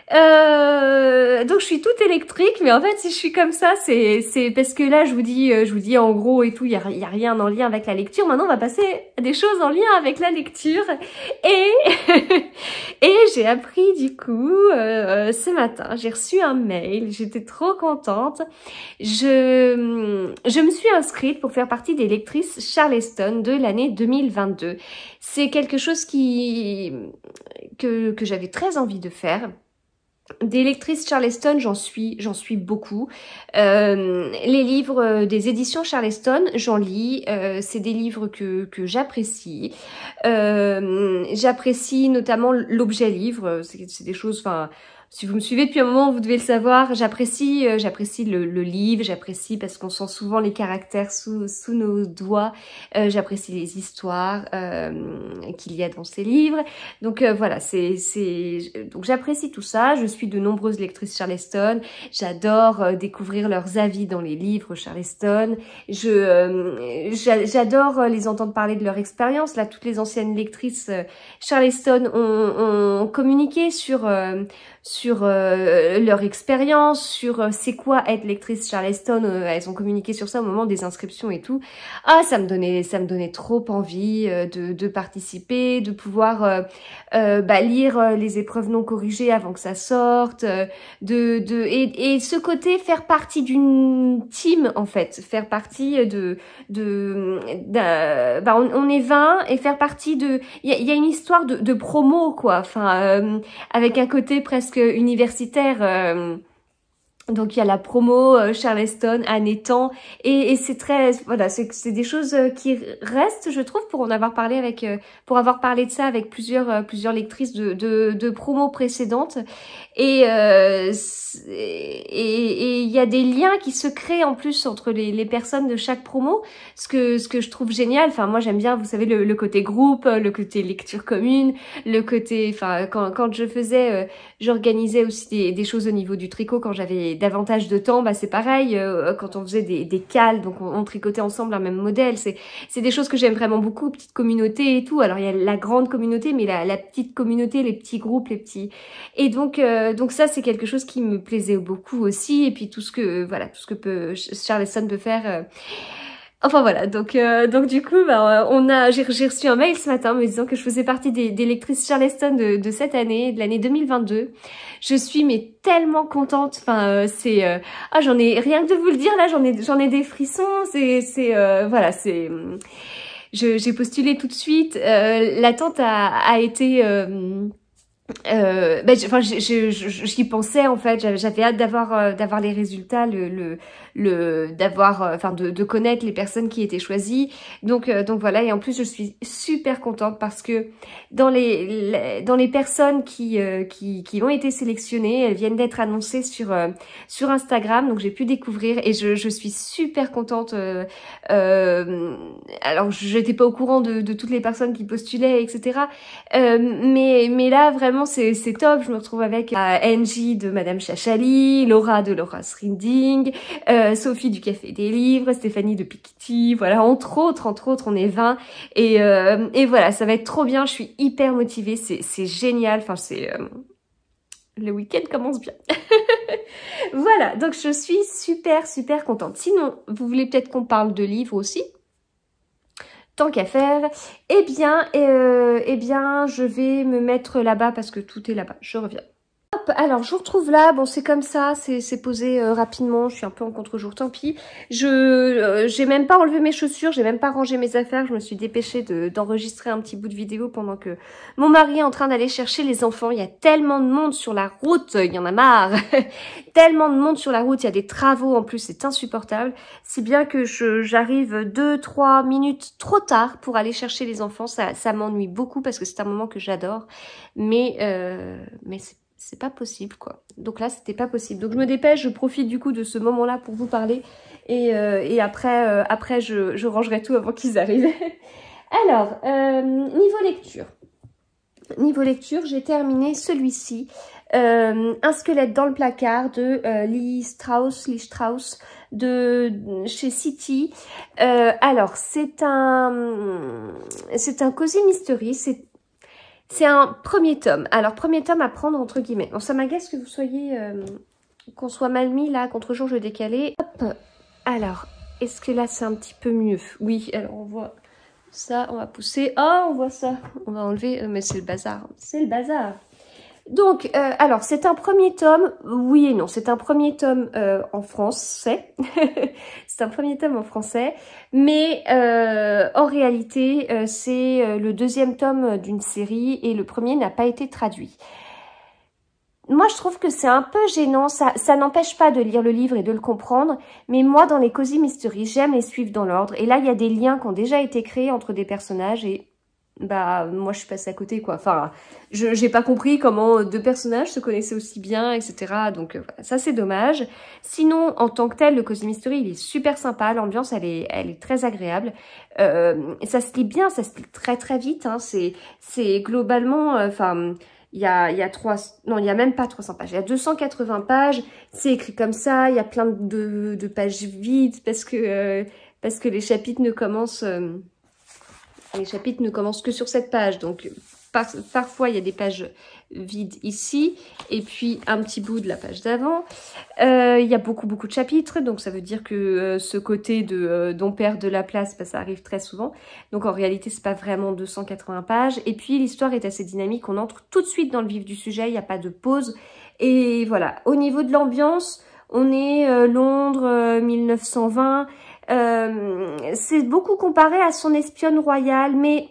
Donc je suis toute électrique, mais en fait si je suis comme ça, c'est parce que là je vous dis en gros et tout, il y a rien en lien avec la lecture. Maintenant on va passer à des choses en lien avec la lecture et et j'ai appris du coup ce matin, j'ai reçu un mail, j'étais trop contente. Je me suis inscrite pour faire partie des lectrices Charleston de l'année 2022. C'est quelque chose que j'avais très envie de faire. Des lectrices Charleston, j'en suis beaucoup. Les livres des éditions Charleston, j'en lis. C'est des livres que j'apprécie. J'apprécie notamment l'objet livre. C'est des choses, enfin, si vous me suivez depuis un moment, vous devez le savoir. J'apprécie le livre. J'apprécie parce qu'on sent souvent les caractères sous nos doigts. J'apprécie les histoires qu'il y a dans ces livres. Donc voilà, donc j'apprécie tout ça. Je suis de nombreuses lectrices Charleston. J'adore découvrir leurs avis dans les livres Charleston. J'adore les entendre parler de leur expérience. Là, toutes les anciennes lectrices Charleston ont communiqué sur leur expérience, sur c'est quoi être lectrice Charleston. Elles ont communiqué sur ça au moment des inscriptions et tout. Ah, ça me donnait trop envie de participer, de pouvoir lire les épreuves non corrigées avant que ça sorte, et ce côté faire partie d'une team en fait, faire partie on est 20 et faire partie il y a une histoire de promo quoi, enfin avec un côté presque universitaire. Donc il y a la promo Charleston, Anne-Étang et c'est très voilà, c'est des choses qui restent, je trouve, pour avoir parlé de ça avec plusieurs lectrices de promos précédentes et il y a des liens qui se créent en plus entre les personnes de chaque promo, ce que je trouve génial. Enfin moi j'aime bien, vous savez, le côté groupe, le côté lecture commune, le côté enfin quand je faisais j'organisais aussi des choses au niveau du tricot quand j'avais davantage de temps. Bah c'est pareil quand on faisait des cales, donc on tricotait ensemble un même modèle. C'est des choses que j'aime vraiment beaucoup, petite communauté et tout. Alors il y a la grande communauté, mais la petite communauté, les petits groupes, les petits. Et donc ça c'est quelque chose qui me plaisait beaucoup aussi. Et puis tout ce que Charleston peut faire. Enfin voilà, donc du coup, j'ai reçu un mail ce matin me disant que je faisais partie des lectrices Charleston de cette année, de l'année 2022. Je suis mais tellement contente. Enfin, j'en ai rien que de vous le dire là, j'en ai des frissons. J'ai postulé tout de suite. L'attente a été Enfin, j'y pensais en fait. J'avais hâte d'avoir les résultats, d'avoir, enfin, de connaître les personnes qui étaient choisies. Donc voilà. Et en plus, je suis super contente parce que dans les personnes qui ont été sélectionnées, elles viennent d'être annoncées sur Instagram. Donc j'ai pu découvrir et je suis super contente. Alors j'étais pas au courant de toutes les personnes qui postulaient, etc. Mais là vraiment c'est top. Je me retrouve avec Angie de Madame Chachali, Laura de Laura's Reading, Sophie du Café des Livres, Stéphanie de Piketty, voilà, entre autres, on est 20 et voilà, ça va être trop bien. Je suis hyper motivée, c'est génial. Enfin le week-end commence bien. Voilà, donc je suis super contente. Sinon, vous voulez peut-être qu'on parle de livres aussi? Tant qu'à faire, eh bien, je vais me mettre là-bas parce que tout est là-bas. Je reviens. Hop, alors je vous retrouve là. Bon, c'est comme ça, c'est posé rapidement. Je suis un peu en contre-jour, tant pis. J'ai même pas enlevé mes chaussures, j'ai même pas rangé mes affaires. Je me suis dépêchée d'enregistrer un petit bout de vidéo pendant que mon mari est en train d'aller chercher les enfants. Il y a tellement de monde sur la route, il y en a marre. Tellement de monde sur la route, il y a des travaux en plus, c'est insupportable. Si bien que j'arrive 2-3 minutes trop tard pour aller chercher les enfants. Ça m'ennuie beaucoup parce que c'est un moment que j'adore. Mais c'est pas possible quoi. Donc là c'était pas possible. Donc je me dépêche, je profite du coup de ce moment-là pour vous parler et après je rangerai tout avant qu'ils arrivent. Alors niveau lecture, j'ai terminé celui-ci. Un squelette dans le placard de Lee Strauss de chez City. Alors c'est un cozy mystery. C'est un premier tome. Alors, premier tome à prendre entre guillemets. Bon, ça m'agace que vous soyez... qu'on soit mal mis là, contre-jour, je vais décaler. Hop. Alors, est-ce que là, c'est un petit peu mieux? Oui, alors on voit ça, on va pousser. Oh, on voit ça. On va enlever, mais c'est le bazar. C'est le bazar. Donc, alors, c'est un premier tome, oui et non. C'est un premier tome en français. C'est un premier tome en français. Mais en réalité, c'est le deuxième tome d'une série et le premier n'a pas été traduit. Moi, je trouve que c'est un peu gênant. Ça n'empêche pas de lire le livre et de le comprendre. Mais moi, dans les Cozy Mysteries, j'aime les suivre dans l'ordre. Et là, il y a des liens qui ont déjà été créés entre des personnages et... bah moi je suis passée à côté quoi, enfin j'ai pas compris comment deux personnages se connaissaient aussi bien, etc. Donc voilà, ça c'est dommage. Sinon en tant que tel le Cozy Mystery il est super sympa, l'ambiance elle est très agréable, ça se lit bien, ça se lit très vite, hein. C'est globalement enfin il y a non il y a même pas 300 pages, il y a 280 pages, c'est écrit comme ça, il y a plein de pages vides parce que les chapitres ne commencent que sur cette page, donc parfois il y a des pages vides ici, et puis un petit bout de la page d'avant. Il y a beaucoup de chapitres, donc ça veut dire que ce côté d'on perd de la place, bah, ça arrive très souvent. Donc en réalité, c'est pas vraiment 280 pages. Et puis l'histoire est assez dynamique, on entre tout de suite dans le vif du sujet, il n'y a pas de pause. Et voilà, au niveau de l'ambiance, on est Londres 1920. C'est beaucoup comparé à son espionne royale, mais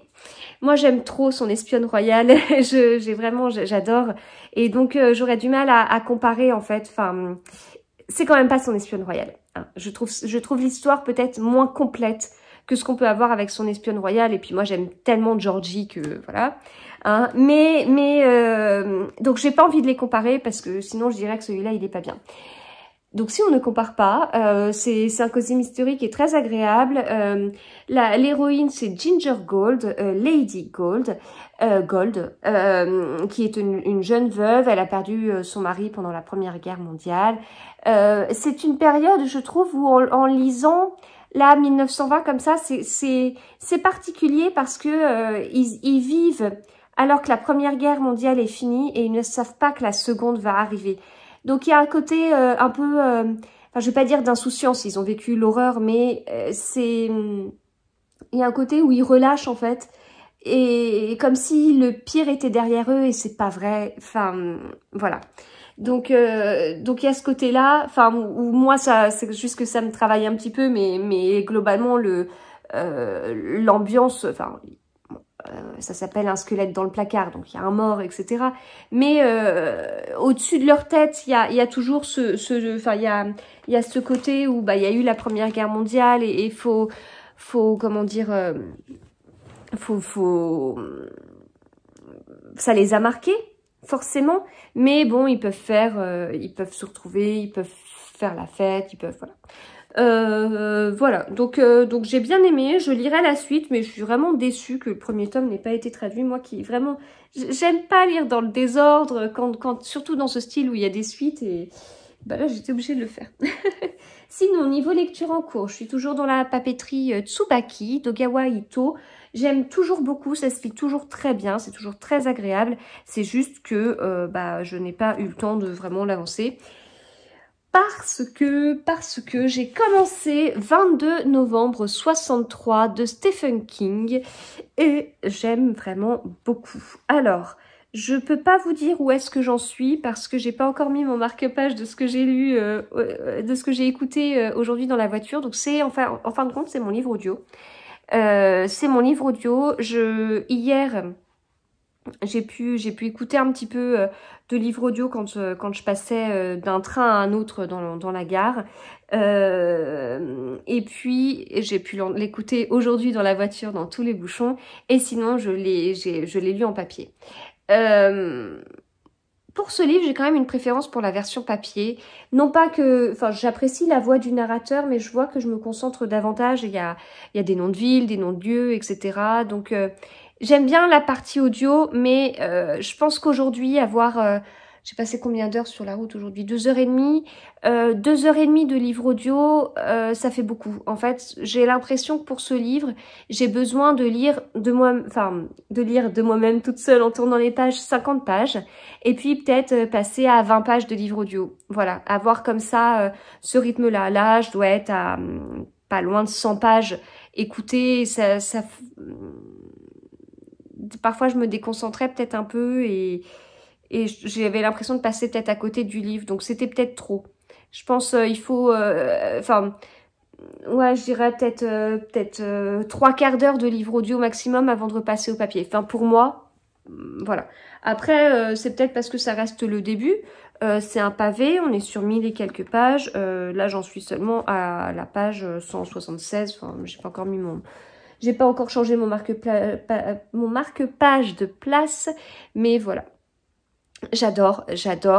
moi j'aime trop son espionne royale. J'adore, et donc j'aurais du mal à comparer en fait. Enfin, c'est quand même pas son espionne royale, hein. Je trouve l'histoire peut-être moins complète que ce qu'on peut avoir avec son espionne royale. Et puis moi j'aime tellement Georgie que voilà. Hein. Donc j'ai pas envie de les comparer parce que sinon je dirais que celui-là il est pas bien. Donc si on ne compare pas, c'est un Cozy Mystery qui est très agréable. L'héroïne c'est Ginger Gold, Lady Gold, qui est une jeune veuve. Elle a perdu son mari pendant la Première Guerre mondiale. C'est une période, je trouve, où en lisant là 1920 comme ça, c'est particulier parce que ils vivent alors que la Première Guerre mondiale est finie et ils ne savent pas que la seconde va arriver. Donc il y a un côté un peu, enfin je vais pas dire d'insouciance, ils ont vécu l'horreur, mais il y a un côté où ils relâchent en fait, et comme si le pire était derrière eux et c'est pas vrai. Enfin voilà. Donc il y a ce côté-là, enfin où moi ça c'est juste que ça me travaille un petit peu, mais globalement l'ambiance, enfin ça s'appelle un squelette dans le placard, donc il y a un mort, etc. Mais au-dessus de leur tête, il y a toujours il y a ce côté où il y a eu la Première Guerre mondiale et faut comment dire, ça les a marqués forcément. Mais bon, ils peuvent se retrouver, ils peuvent faire la fête, ils peuvent voilà, donc j'ai bien aimé, je lirai la suite, mais je suis vraiment déçue que le premier tome n'ait pas été traduit. Moi qui vraiment, j'aime pas lire dans le désordre, surtout dans ce style où il y a des suites, et là j'étais obligée de le faire. Sinon, niveau lecture en cours, je suis toujours dans la papeterie Tsubaki d'Ogawa Ito. J'aime toujours beaucoup, ça se lit toujours très bien, c'est toujours très agréable. C'est juste que je n'ai pas eu le temps de vraiment l'avancer. Parce que j'ai commencé 22 novembre 63 de Stephen King et j'aime vraiment beaucoup. Alors, je peux pas vous dire où est-ce que j'en suis parce que j'ai pas encore mis mon marque-page de ce que j'ai lu, de ce que j'ai écouté aujourd'hui dans la voiture. Donc c'est en fin de compte, c'est mon livre audio. C'est mon livre audio. Hier, j'ai pu écouter un petit peu de livres audio quand je passais d'un train à un autre dans la gare. Et puis j'ai pu l'écouter aujourd'hui dans la voiture dans tous les bouchons. Et sinon je l'ai lu en papier. Pour ce livre, j'ai quand même une préférence pour la version papier. Non pas que... Enfin, j'apprécie la voix du narrateur, mais je vois que je me concentre davantage. Il y a des noms de villes, des noms de lieux, etc. Donc, j'aime bien la partie audio, mais je pense qu'aujourd'hui, j'ai passé combien d'heures sur la route aujourd'hui? 2h30. 2h30 de livre audio, ça fait beaucoup. En fait, j'ai l'impression que pour ce livre, j'ai besoin de lire de moi-même toute seule en tournant les pages, 50 pages. Et puis peut-être passer à 20 pages de livre audio. Voilà, avoir comme ça ce rythme-là. Là, je dois être à pas loin de 100 pages. Écoutez, parfois je me déconcentrais peut-être un peu et j'avais l'impression de passer peut-être à côté du livre, donc c'était peut-être trop. Je pense il faut, ouais, je dirais peut-être 3/4 d'heure de livre audio maximum avant de repasser au papier. Enfin, pour moi, voilà. Après, c'est peut-être parce que ça reste le début. C'est un pavé, on est sur 1000 et quelques pages. Là, j'en suis seulement à la page 176. Enfin, j'ai pas encore changé mon marque-page de place, mais voilà. J'adore,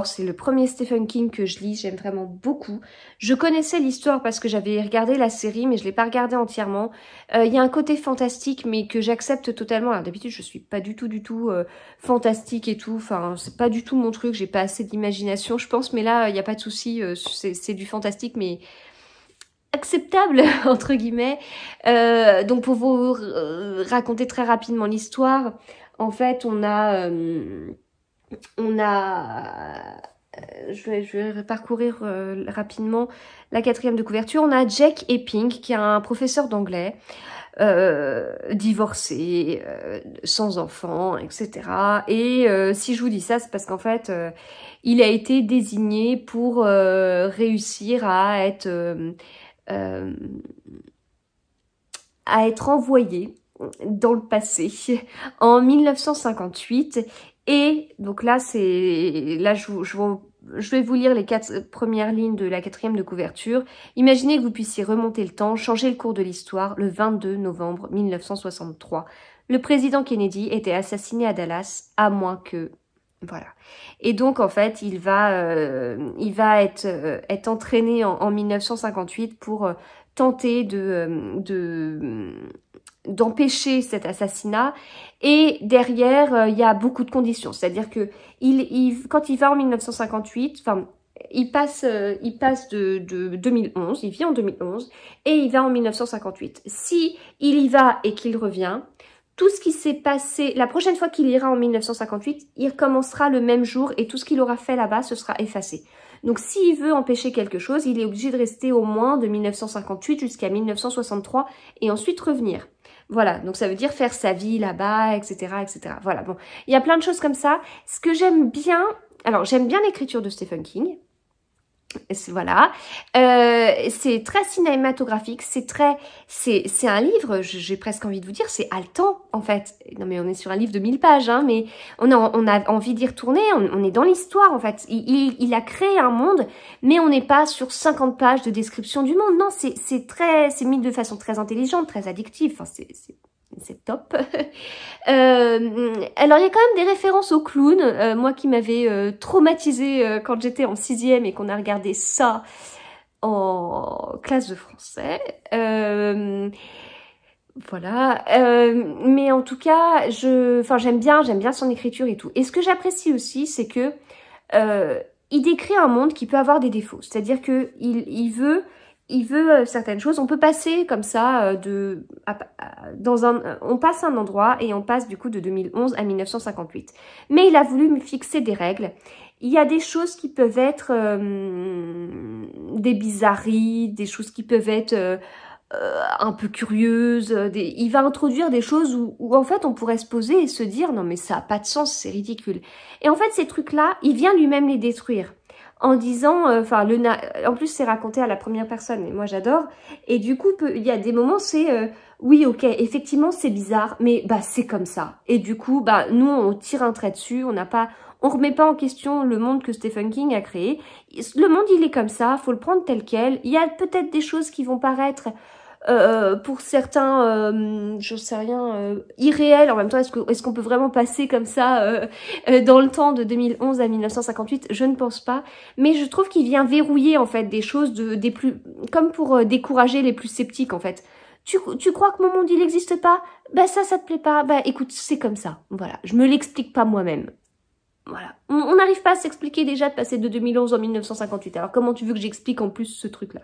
c'est le premier Stephen King que je lis, j'aime vraiment beaucoup. Je connaissais l'histoire parce que j'avais regardé la série, mais je l'ai pas regardée entièrement. Il y a un côté fantastique, mais que j'accepte totalement. Alors d'habitude, je suis pas du tout fantastique et tout, enfin, c'est pas du tout mon truc, j'ai pas assez d'imagination, je pense, mais là, il n'y a pas de souci, c'est du fantastique, mais acceptable, entre guillemets. Donc pour vous raconter très rapidement l'histoire, en fait, on a, je vais parcourir rapidement la 4e de couverture. On a Jack Epping, qui est un professeur d'anglais, divorcé, sans enfant, etc. Et si je vous dis ça, c'est parce qu'en fait, il a été désigné pour réussir à être envoyé dans le passé en 1958. Et donc là, je vais vous lire les 4 premières lignes de la 4e de couverture. Imaginez que vous puissiez remonter le temps, changer le cours de l'histoire, le 22 novembre 1963. Le président Kennedy était assassiné à Dallas, à moins que... Voilà. Et donc, en fait, il va être entraîné en 1958 pour tenter d'empêcher cet assassinat. Et derrière, il y a beaucoup de conditions. C'est-à-dire que quand il va en 1958, enfin, il passe de 2011, il vit en 2011, et il va en 1958. Si il y va et qu'il revient, tout ce qui s'est passé, la prochaine fois qu'il ira en 1958, il recommencera le même jour et tout ce qu'il aura fait là-bas, ce sera effacé. Donc s'il veut empêcher quelque chose, il est obligé de rester au moins de 1958 jusqu'à 1963 et ensuite revenir. Voilà, donc ça veut dire faire sa vie là-bas, etc., etc. Voilà, bon, il y a plein de choses comme ça. Ce que j'aime bien, alors j'aime bien l'écriture de Stephen King. Voilà, c'est très cinématographique, c'est un livre, j'ai presque envie de vous dire, c'est haletant en fait. Non mais on est sur un livre de 1000 pages, hein, mais on a envie d'y retourner, on est dans l'histoire en fait. Il a créé un monde, mais on n'est pas sur 50 pages de description du monde. Non, c'est mis de façon très intelligente, très addictive. Enfin, c'est top. Alors il y a quand même des références au clown, moi qui m'avais traumatisée quand j'étais en 6e et qu'on a regardé ça en classe de français. Voilà, mais en tout cas, j'aime bien son écriture et tout. Et ce que j'apprécie aussi, c'est que il décrit un monde qui peut avoir des défauts. C'est-à-dire que il veut certaines choses. On peut passer comme ça on passe un endroit et on passe du coup de 2011 à 1958. Mais il a voulu me fixer des règles. Il y a des choses qui peuvent être des bizarreries, des choses qui peuvent être un peu curieuses. Il va introduire des choses où en fait on pourrait se poser et se dire non mais ça a pas de sens, c'est ridicule. Et en fait ces trucs-là, il vient lui-même les détruire. En disant, en plus c'est raconté à la première personne, et moi j'adore, et du coup il y a des moments c'est, oui ok, effectivement c'est bizarre, mais bah c'est comme ça, et du coup bah nous on tire un trait dessus, on remet pas en question le monde que Stephen King a créé, le monde il est comme ça, faut le prendre tel quel, il y a peut-être des choses qui vont paraître pour certains, je sais rien, irréels. En même temps, est-ce qu'on peut vraiment passer comme ça dans le temps de 2011 à 1958? Je ne pense pas. Mais je trouve qu'il vient verrouiller en fait des choses comme pour décourager les plus sceptiques en fait. Tu crois que mon monde il n'existe pas? Bah ça te plaît pas? Bah écoute, c'est comme ça. Voilà, je me l'explique pas moi-même. Voilà. On n'arrive pas à s'expliquer déjà de passer de 2011 en 1958. Alors comment tu veux que j'explique en plus ce truc-là?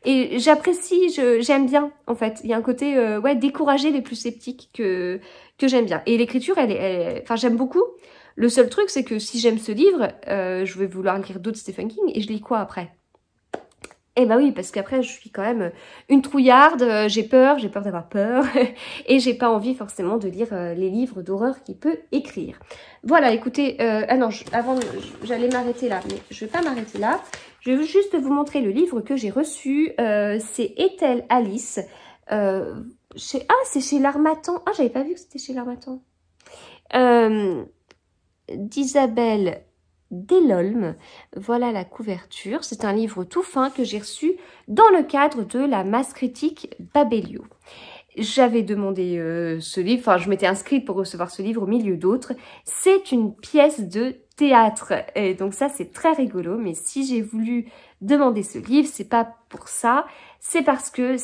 Et j'apprécie, j'aime bien en fait. Il y a un côté, ouais, décourager les plus sceptiques que j'aime bien. Et l'écriture, enfin j'aime beaucoup. Le seul truc, c'est que si j'aime ce livre, je vais vouloir lire d'autres Stephen King et je lis quoi après? Eh bah oui, parce qu'après, je suis quand même une trouillarde, j'ai peur d'avoir peur, et j'ai pas envie forcément de lire les livres d'horreur qu'il peut écrire. Voilà, écoutez, ah non, j'allais m'arrêter là, mais je vais pas m'arrêter là. Je vais juste vous montrer le livre que j'ai reçu, c'est Ethel Alice, c'est chez l'Harmattan, ah j'avais pas vu que c'était chez l'Harmattan, d'Isabelle Delolme, voilà la couverture. C'est un livre tout fin que j'ai reçu dans le cadre de la masse critique Babelio. J'avais demandé ce livre, enfin je m'étais inscrite pour recevoir ce livre au milieu d'autres. C'est une pièce de théâtre et donc ça c'est très rigolo, mais si j'ai voulu demander ce livre, c'est pas pour ça, c'est parce que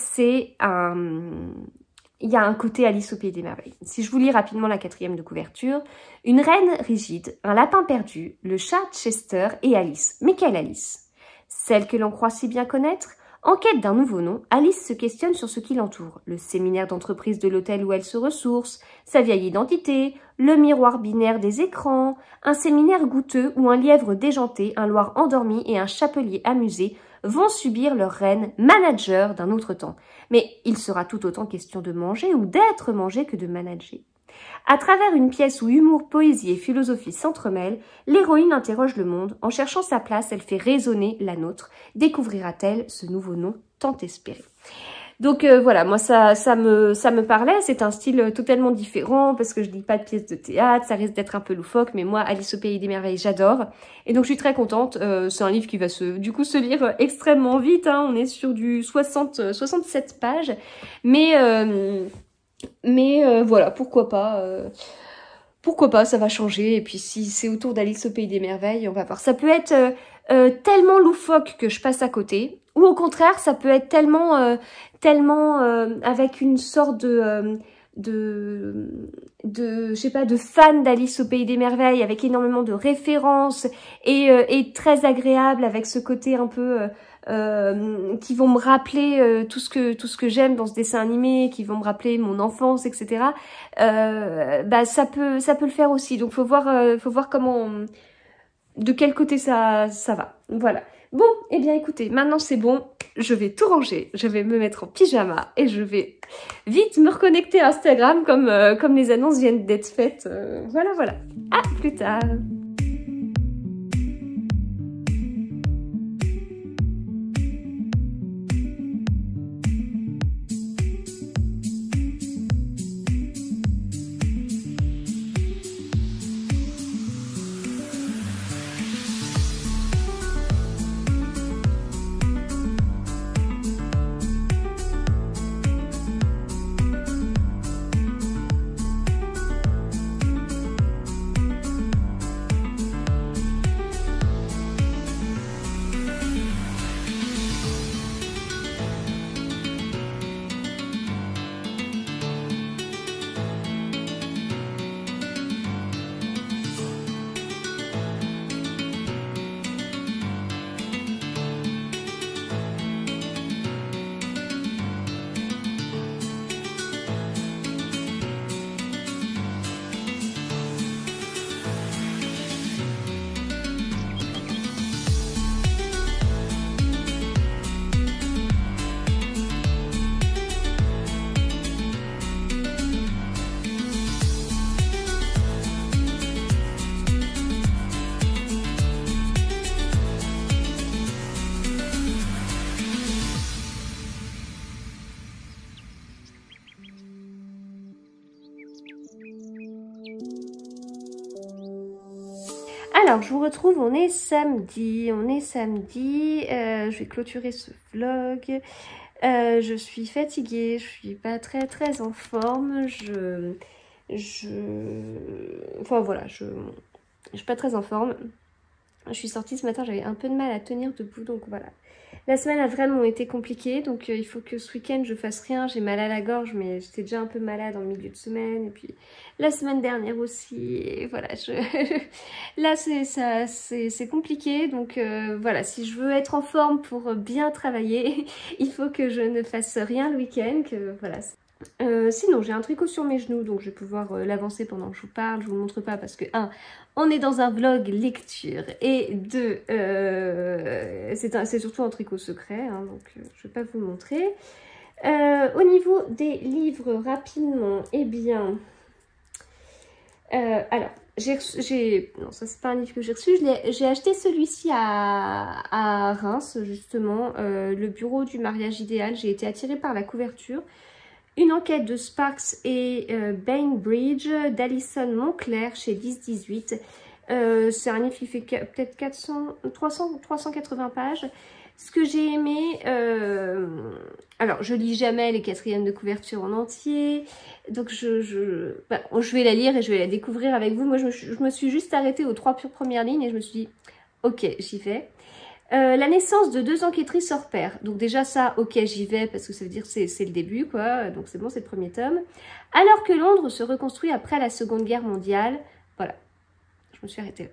il y a un côté Alice au Pays des Merveilles. Si je vous lis rapidement la 4e de couverture, une reine rigide, un lapin perdu, le chat Chester et Alice. Mais quelle Alice? Celle que l'on croit si bien connaître? En quête d'un nouveau nom, Alice se questionne sur ce qui l'entoure. Le séminaire d'entreprise de l'hôtel où elle se ressource, sa vieille identité, le miroir binaire des écrans, un séminaire goûteux où un lièvre déjanté, un loir endormi et un chapelier amusé vont subir leur reine manager d'un autre temps. Mais il sera tout autant question de manger ou d'être mangé que de manager. À travers une pièce où humour, poésie et philosophie s'entremêlent, l'héroïne interroge le monde. En cherchant sa place, elle fait résonner la nôtre. Découvrira-t-elle ce nouveau nom tant espéré? Donc voilà, moi ça me parlait, c'est un style totalement différent parce que je lis pas de pièces de théâtre, ça risque d'être un peu loufoque, mais moi Alice au Pays des Merveilles j'adore et donc je suis très contente, c'est un livre qui va du coup se lire extrêmement vite, hein. On est sur du 67 pages, mais voilà, pourquoi pas, ça va changer, et puis si c'est autour d'Alice au Pays des Merveilles, on va voir. Ça peut être tellement loufoque que je passe à côté, ou au contraire, ça peut être tellement avec une sorte je sais pas, de fan d'Alice au Pays des Merveilles, avec énormément de références, et très agréable, avec ce côté un peu... qui vont me rappeler tout ce que j'aime dans ce dessin animé, qui vont me rappeler mon enfance, etc. Bah ça peut le faire aussi. Donc faut voir comment, de quel côté ça va. Voilà. Bon, eh bien écoutez, maintenant c'est bon, je vais tout ranger, je vais me mettre en pyjama et je vais vite me reconnecter à Instagram comme les annonces viennent d'être faites. Voilà. À plus tard. Alors, je vous retrouve, on est samedi, je vais clôturer ce vlog. Je suis fatiguée, je suis pas très en forme, enfin voilà, je suis pas très en forme. Je suis sortie ce matin, j'avais un peu de mal à tenir debout, donc voilà. La semaine a vraiment été compliquée, donc il faut que ce week-end je fasse rien. J'ai mal à la gorge, mais j'étais déjà un peu malade en milieu de semaine. Et puis la semaine dernière aussi, et voilà. Là c'est compliqué, donc voilà. Si je veux être en forme pour bien travailler, il faut que je ne fasse rien le week-end, que voilà. Sinon j'ai un tricot sur mes genoux, donc je vais pouvoir l'avancer pendant que je vous parle. Je vous le montre pas parce que on est dans un vlog lecture, et 2 c'est surtout un tricot secret, donc je vais pas vous le montrer. Au niveau des livres rapidement, eh bien alors non, ça c'est pas un livre que j'ai reçu, j'ai acheté celui-ci à Reims justement, le bureau du mariage idéal. J'ai été attirée par la couverture. Une enquête de Sparks et Bainbridge d'Alison Moncler chez 10-18. C'est un livre qui fait peut-être 380 pages. Ce que j'ai aimé, alors je lis jamais les quatrièmes de couverture en entier, donc je vais la lire et je vais la découvrir avec vous. Moi je me suis juste arrêtée aux 3 premières lignes et je me suis dit ok, j'y vais. La naissance de 2 enquêtrices hors pair. Donc déjà ça, ok, j'y vais parce que ça veut dire que c'est le début, quoi. Donc c'est bon, c'est le premier tome. Alors que Londres se reconstruit après la Seconde Guerre mondiale. Voilà, je me suis arrêtée là.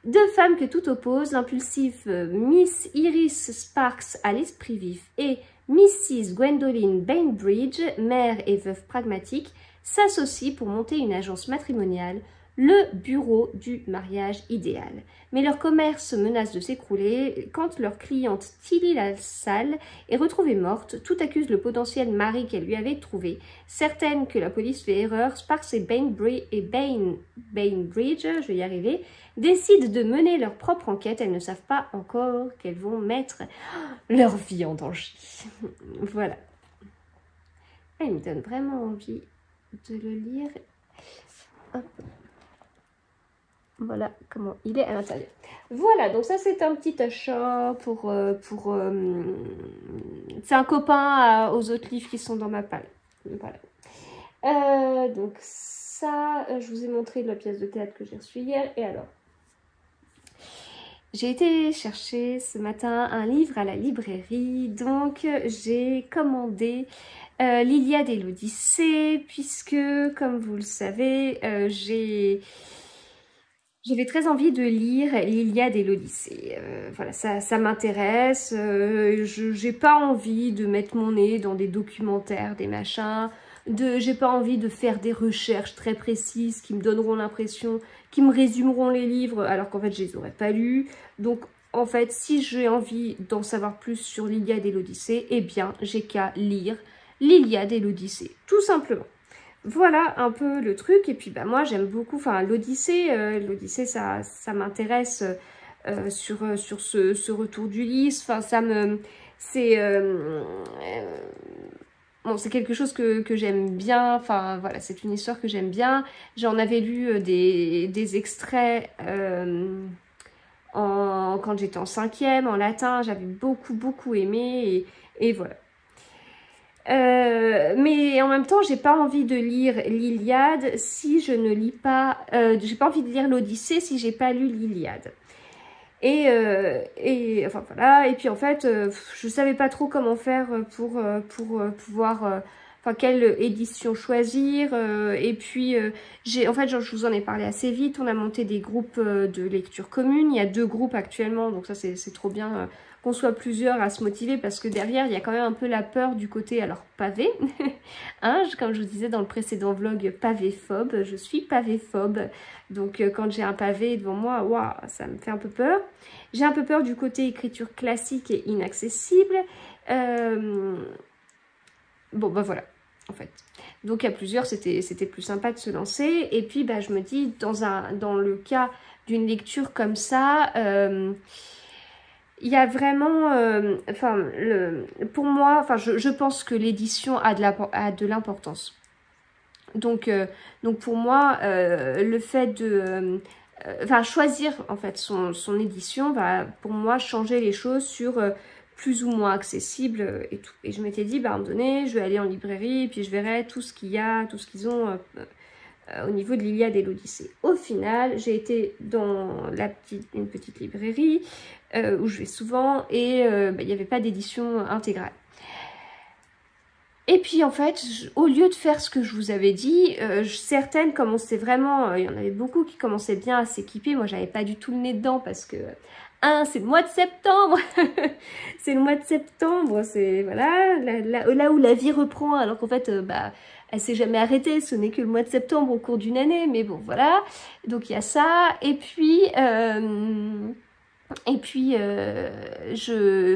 2 femmes que tout oppose, l'impulsive Miss Iris Sparks à l'esprit vif et Mrs. Gwendoline Bainbridge, mère et veuve pragmatique, s'associent pour monter une agence matrimoniale, le bureau du mariage idéal. Mais leur commerce menace de s'écrouler quand leur cliente Tilly Lassalle est retrouvée morte. Tout accuse le potentiel mari qu'elle lui avait trouvé. Certaines que la police fait erreur, Sparks et Bainbridge, je vais y arriver, décident de mener leur propre enquête. Elles ne savent pas encore qu'elles vont mettre leur vie en danger. Voilà. Il me donne vraiment envie de le lire. Hop. Voilà comment il est à l'intérieur. Voilà, donc ça c'est un petit achat pour c'est un copain aux autres livres qui sont dans ma palle. Voilà. Donc ça, je vous ai montré la pièce de théâtre que j'ai reçue hier. Et alors, j'ai été chercher ce matin un livre à la librairie. Donc j'ai commandé l'Iliade et l'Odyssée, puisque comme vous le savez, j'avais très envie de lire l'Iliade et l'Odyssée. Voilà, ça m'intéresse. J'ai pas envie de mettre mon nez dans des documentaires, des machins. J'ai pas envie de faire des recherches très précises qui me donneront l'impression, qui me résumeront les livres, alors qu'en fait je les aurais pas lus. Donc en fait, si j'ai envie d'en savoir plus sur l'Iliade et l'Odyssée, eh bien j'ai qu'à lire l'Iliade et l'Odyssée, tout simplement. Voilà un peu le truc. Et puis bah moi j'aime beaucoup, enfin l'Odyssée ça m'intéresse sur ce retour d'Ulysse. Enfin ça me, bon, c'est quelque chose que j'aime bien. Enfin voilà, c'est une histoire que j'aime bien. J'en avais lu des extraits quand j'étais en 5e en latin. J'avais beaucoup aimé et voilà. Mais en même temps, j'ai pas envie de lire l'Iliade si je ne lis pas... j'ai pas envie de lire l'Odyssée si j'ai pas lu l'Iliade. Et enfin voilà. Et puis en fait, je savais pas trop comment faire pour pouvoir... Enfin, quelle édition choisir. Et puis, en fait, je vous en ai parlé assez vite. On a monté des groupes de lecture commune. Il y a 2 groupes actuellement, donc ça c'est trop bien qu'on soit plusieurs à se motiver, parce que derrière il y a quand même un peu la peur du côté alors pavé. Comme je vous disais dans le précédent vlog, pavéphobe. Je suis pavéphobe, donc quand j'ai un pavé devant moi, waouh, ça me fait un peu peur. J'ai un peu peur du côté écriture classique et inaccessible. Bon bah voilà, en fait. Donc à plusieurs c'était plus sympa de se lancer. Et puis bah je me dis, dans le cas d'une lecture comme ça, il y a vraiment, pour moi, je pense que l'édition a de l'importance. Donc pour moi, le fait enfin choisir en fait son édition va pour moi changer les choses sur plus ou moins accessible et tout. Et je m'étais dit, bah à un moment donné, je vais aller en librairie et puis je verrai tout ce qu'il y a, tout ce qu'ils ont au niveau de l'Iliade et l'Odyssée. Au final, j'ai été dans une petite librairie où je vais souvent et il n'y avait pas d'édition intégrale. Et puis en fait, au lieu de faire ce que je vous avais dit, certaines commençaient vraiment, il y en avait beaucoup qui commençaient bien à s'équiper. Moi, j'avais pas du tout le nez dedans parce que, c'est le mois de septembre. C'est le mois de septembre, c'est, voilà, là où la vie reprend, alors qu'en fait, elle s'est jamais arrêtée, ce n'est que le mois de septembre au cours d'une année, mais bon, voilà. Donc il y a ça, et puis...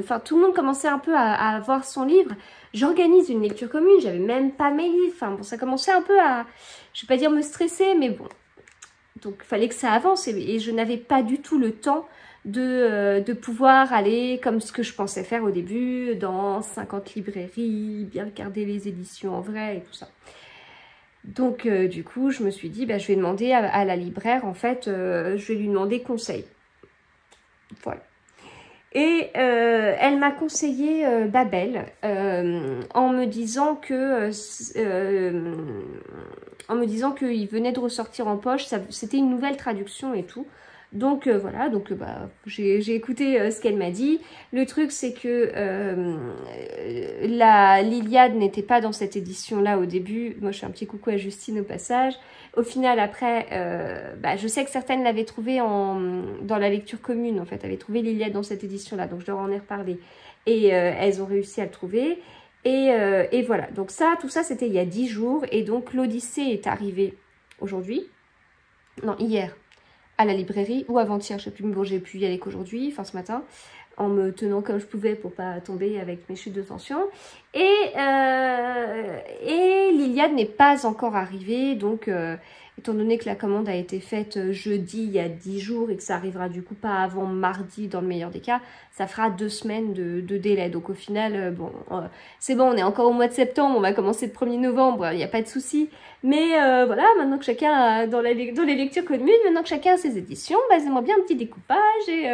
enfin, tout le monde commençait un peu à avoir son livre. J'organise une lecture commune, j'avais même pas mes livres. Enfin, bon, ça commençait un peu à, je vais pas dire me stresser, mais bon. Donc, il fallait que ça avance et je n'avais pas du tout le temps de pouvoir aller comme ce que je pensais faire au début, dans 50 librairies, bien regarder les éditions en vrai et tout ça. Donc, du coup, je me suis dit, je vais demander à la libraire, en fait, je vais lui demander conseil. Voilà. Et elle m'a conseillé Babel en me disant qu'il venait de ressortir en poche, c'était une nouvelle traduction et tout. Donc voilà, donc j'ai écouté ce qu'elle m'a dit. Le truc c'est que l'Iliade n'était pas dans cette édition-là au début. Moi je fais un petit coucou à Justine au passage. Au final après, je sais que certaines l'avaient trouvé dans la lecture commune en fait, avaient trouvé l'Iliade dans cette édition-là, donc je leur en ai reparlé. Et elles ont réussi à le trouver. Et voilà, donc tout ça c'était il y a 10 jours. Et donc l'Odyssée est arrivée aujourd'hui, non hier, à la librairie, ou avant-hier, je sais plus, mais bon, j'ai pu y aller qu'aujourd'hui, enfin ce matin, en me tenant comme je pouvais pour pas tomber avec mes chutes de tension. Et l'Iliade n'est pas encore arrivée, donc étant donné que la commande a été faite jeudi, il y a 10 jours, et que ça arrivera du coup pas avant mardi dans le meilleur des cas, ça fera 2 semaines de délai. Donc au final, c'est bon, on est encore au mois de septembre, on va commencer le 1er novembre, il n'y a pas de souci. Mais voilà, maintenant que chacun a, dans les lectures communes, maintenant que chacun a ses éditions, j'aimerais bien un petit découpage. Et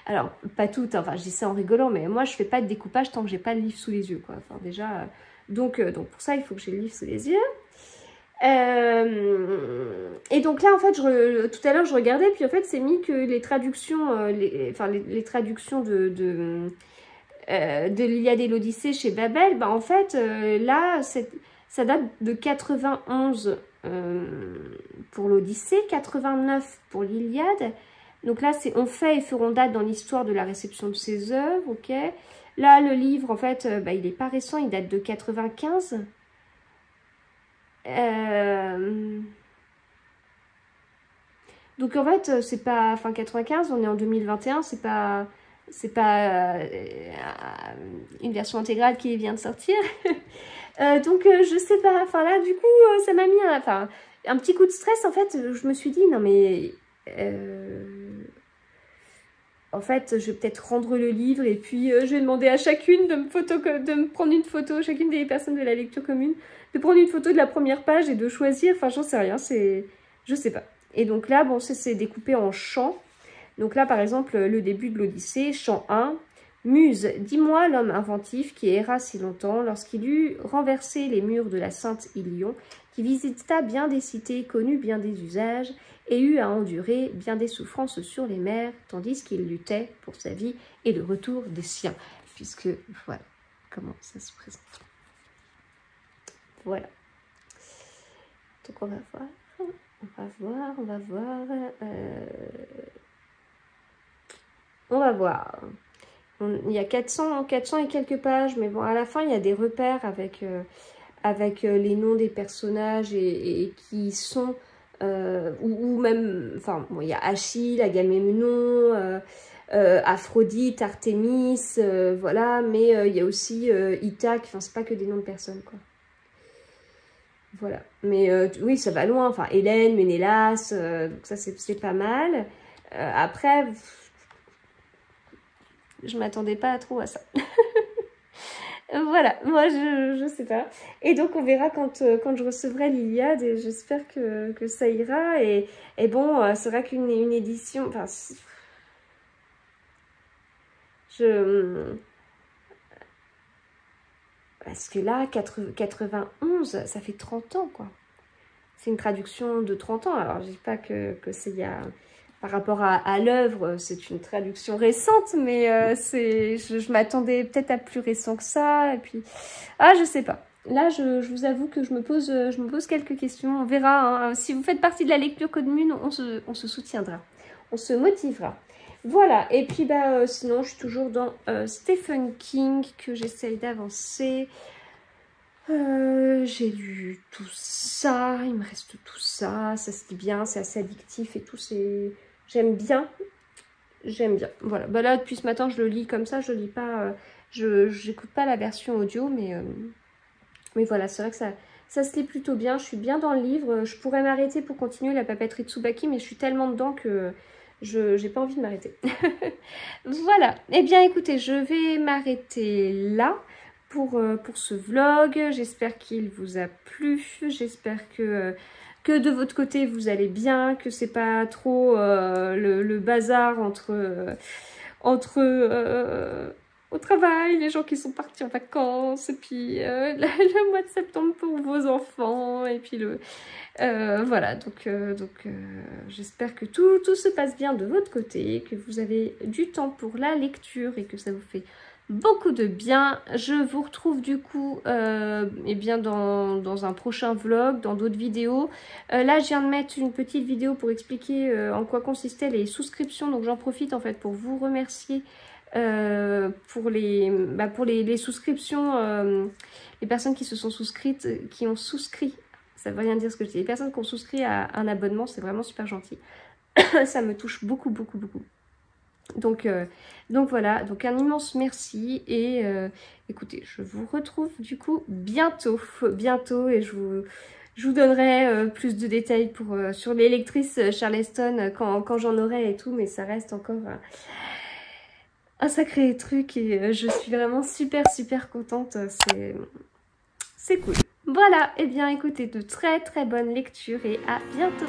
alors, pas toutes, enfin je dis ça en rigolant, mais moi je fais pas de découpage tant que j'ai pas le livre sous les yeux, quoi. Enfin déjà, donc pour ça il faut que j'ai le livre sous les yeux. Et donc là en fait tout à l'heure je regardais, puis en fait c'est mis que les traductions les traductions de l'Iliade et l'Odyssée chez Babel, en fait là ça date de 91 pour l'Odyssée, 89 pour l'Iliade. Donc là c'est on fait et feront date dans l'histoire de la réception de ces œuvres, ok. Là le livre en fait il est pas récent, il date de 95. Donc en fait c'est pas, enfin 95, on est en 2021, c'est pas une version intégrale qui vient de sortir. Donc je sais pas, enfin là du coup ça m'a mis un petit coup de stress. En fait je me suis dit non mais en fait je vais peut-être rendre le livre et puis je vais demander à chacune de me prendre une photo, chacune des personnes de la lecture commune, de prendre une photo de la première page et de choisir, enfin j'en sais rien, je sais pas. Et donc là bon c'est découpé en chants. Donc là par exemple le début de l'Odyssée, chant 1. Muse, dis-moi l'homme inventif qui erra si longtemps lorsqu'il eut renversé les murs de la sainte Ilion, qui visita bien des cités, connut bien des usages, et eut à endurer bien des souffrances sur les mers, tandis qu'il luttait pour sa vie et le retour des siens. Puisque, voilà, comment ça se présente. Voilà. Donc on va voir. Il y a 400 et quelques pages, mais bon, à la fin, il y a des repères avec les noms des personnages et qui sont... ou même... Enfin, bon, il y a Achille, Agamemnon, Aphrodite, Artémis, voilà, mais il y a aussi Ithaque, enfin, c'est pas que des noms de personnes, quoi. Voilà, mais oui, ça va loin, enfin, Hélène, Ménélas, donc ça, c'est pas mal. Après... Je m'attendais pas trop à ça. Voilà, moi je sais pas. Et donc on verra quand je recevrai l'Iliade et j'espère que ça ira. Et bon, c'est vrai qu'une édition... Enfin, parce que là, 91, ça fait 30 ans, quoi. C'est une traduction de 30 ans. Alors, je dis pas que c'est il y a... Par rapport à l'œuvre, c'est une traduction récente, mais je m'attendais peut-être à plus récent que ça. Et puis, ah, je sais pas. Là, je vous avoue que je me pose quelques questions. On verra. Hein. Si vous faites partie de la lecture commune, on se soutiendra. On se motivera. Voilà. Et puis, bah, sinon, je suis toujours dans Stephen King, que j'essaye d'avancer. J'ai lu tout ça, il me reste tout ça, ça se lit bien, c'est assez addictif et tout, j'aime bien, voilà. Bah là, depuis ce matin, je le lis comme ça, je lis pas, j'écoute pas la version audio, mais voilà, c'est vrai que ça se lit plutôt bien, je suis bien dans le livre, je pourrais m'arrêter pour continuer la papeterie de Tsubaki, mais je suis tellement dedans que j'ai pas envie de m'arrêter. Voilà, eh bien écoutez, je vais m'arrêter là. Pour ce vlog, j'espère qu'il vous a plu, j'espère que de votre côté vous allez bien, que c'est pas trop le bazar entre au travail, les gens qui sont partis en vacances, et puis le mois de septembre pour vos enfants, et puis voilà, donc j'espère que tout se passe bien de votre côté, que vous avez du temps pour la lecture et que ça vous fait beaucoup de bien. Je vous retrouve du coup eh bien dans un prochain vlog, dans d'autres vidéos. Là je viens de mettre une petite vidéo pour expliquer en quoi consistaient les souscriptions, donc j'en profite en fait pour vous remercier pour les souscriptions, les personnes qui se sont souscrites, qui ont souscrit, ça veut rien dire ce que je dis, les personnes qui ont souscrit à un abonnement, c'est vraiment super gentil. Ça me touche beaucoup. Donc voilà, donc un immense merci et écoutez, je vous retrouve du coup bientôt et je vous donnerai plus de détails sur les lectrices Charleston quand j'en aurai et tout, mais ça reste encore un sacré truc et je suis vraiment super contente, c'est cool. Voilà, et bien écoutez, de très bonnes lectures et à bientôt.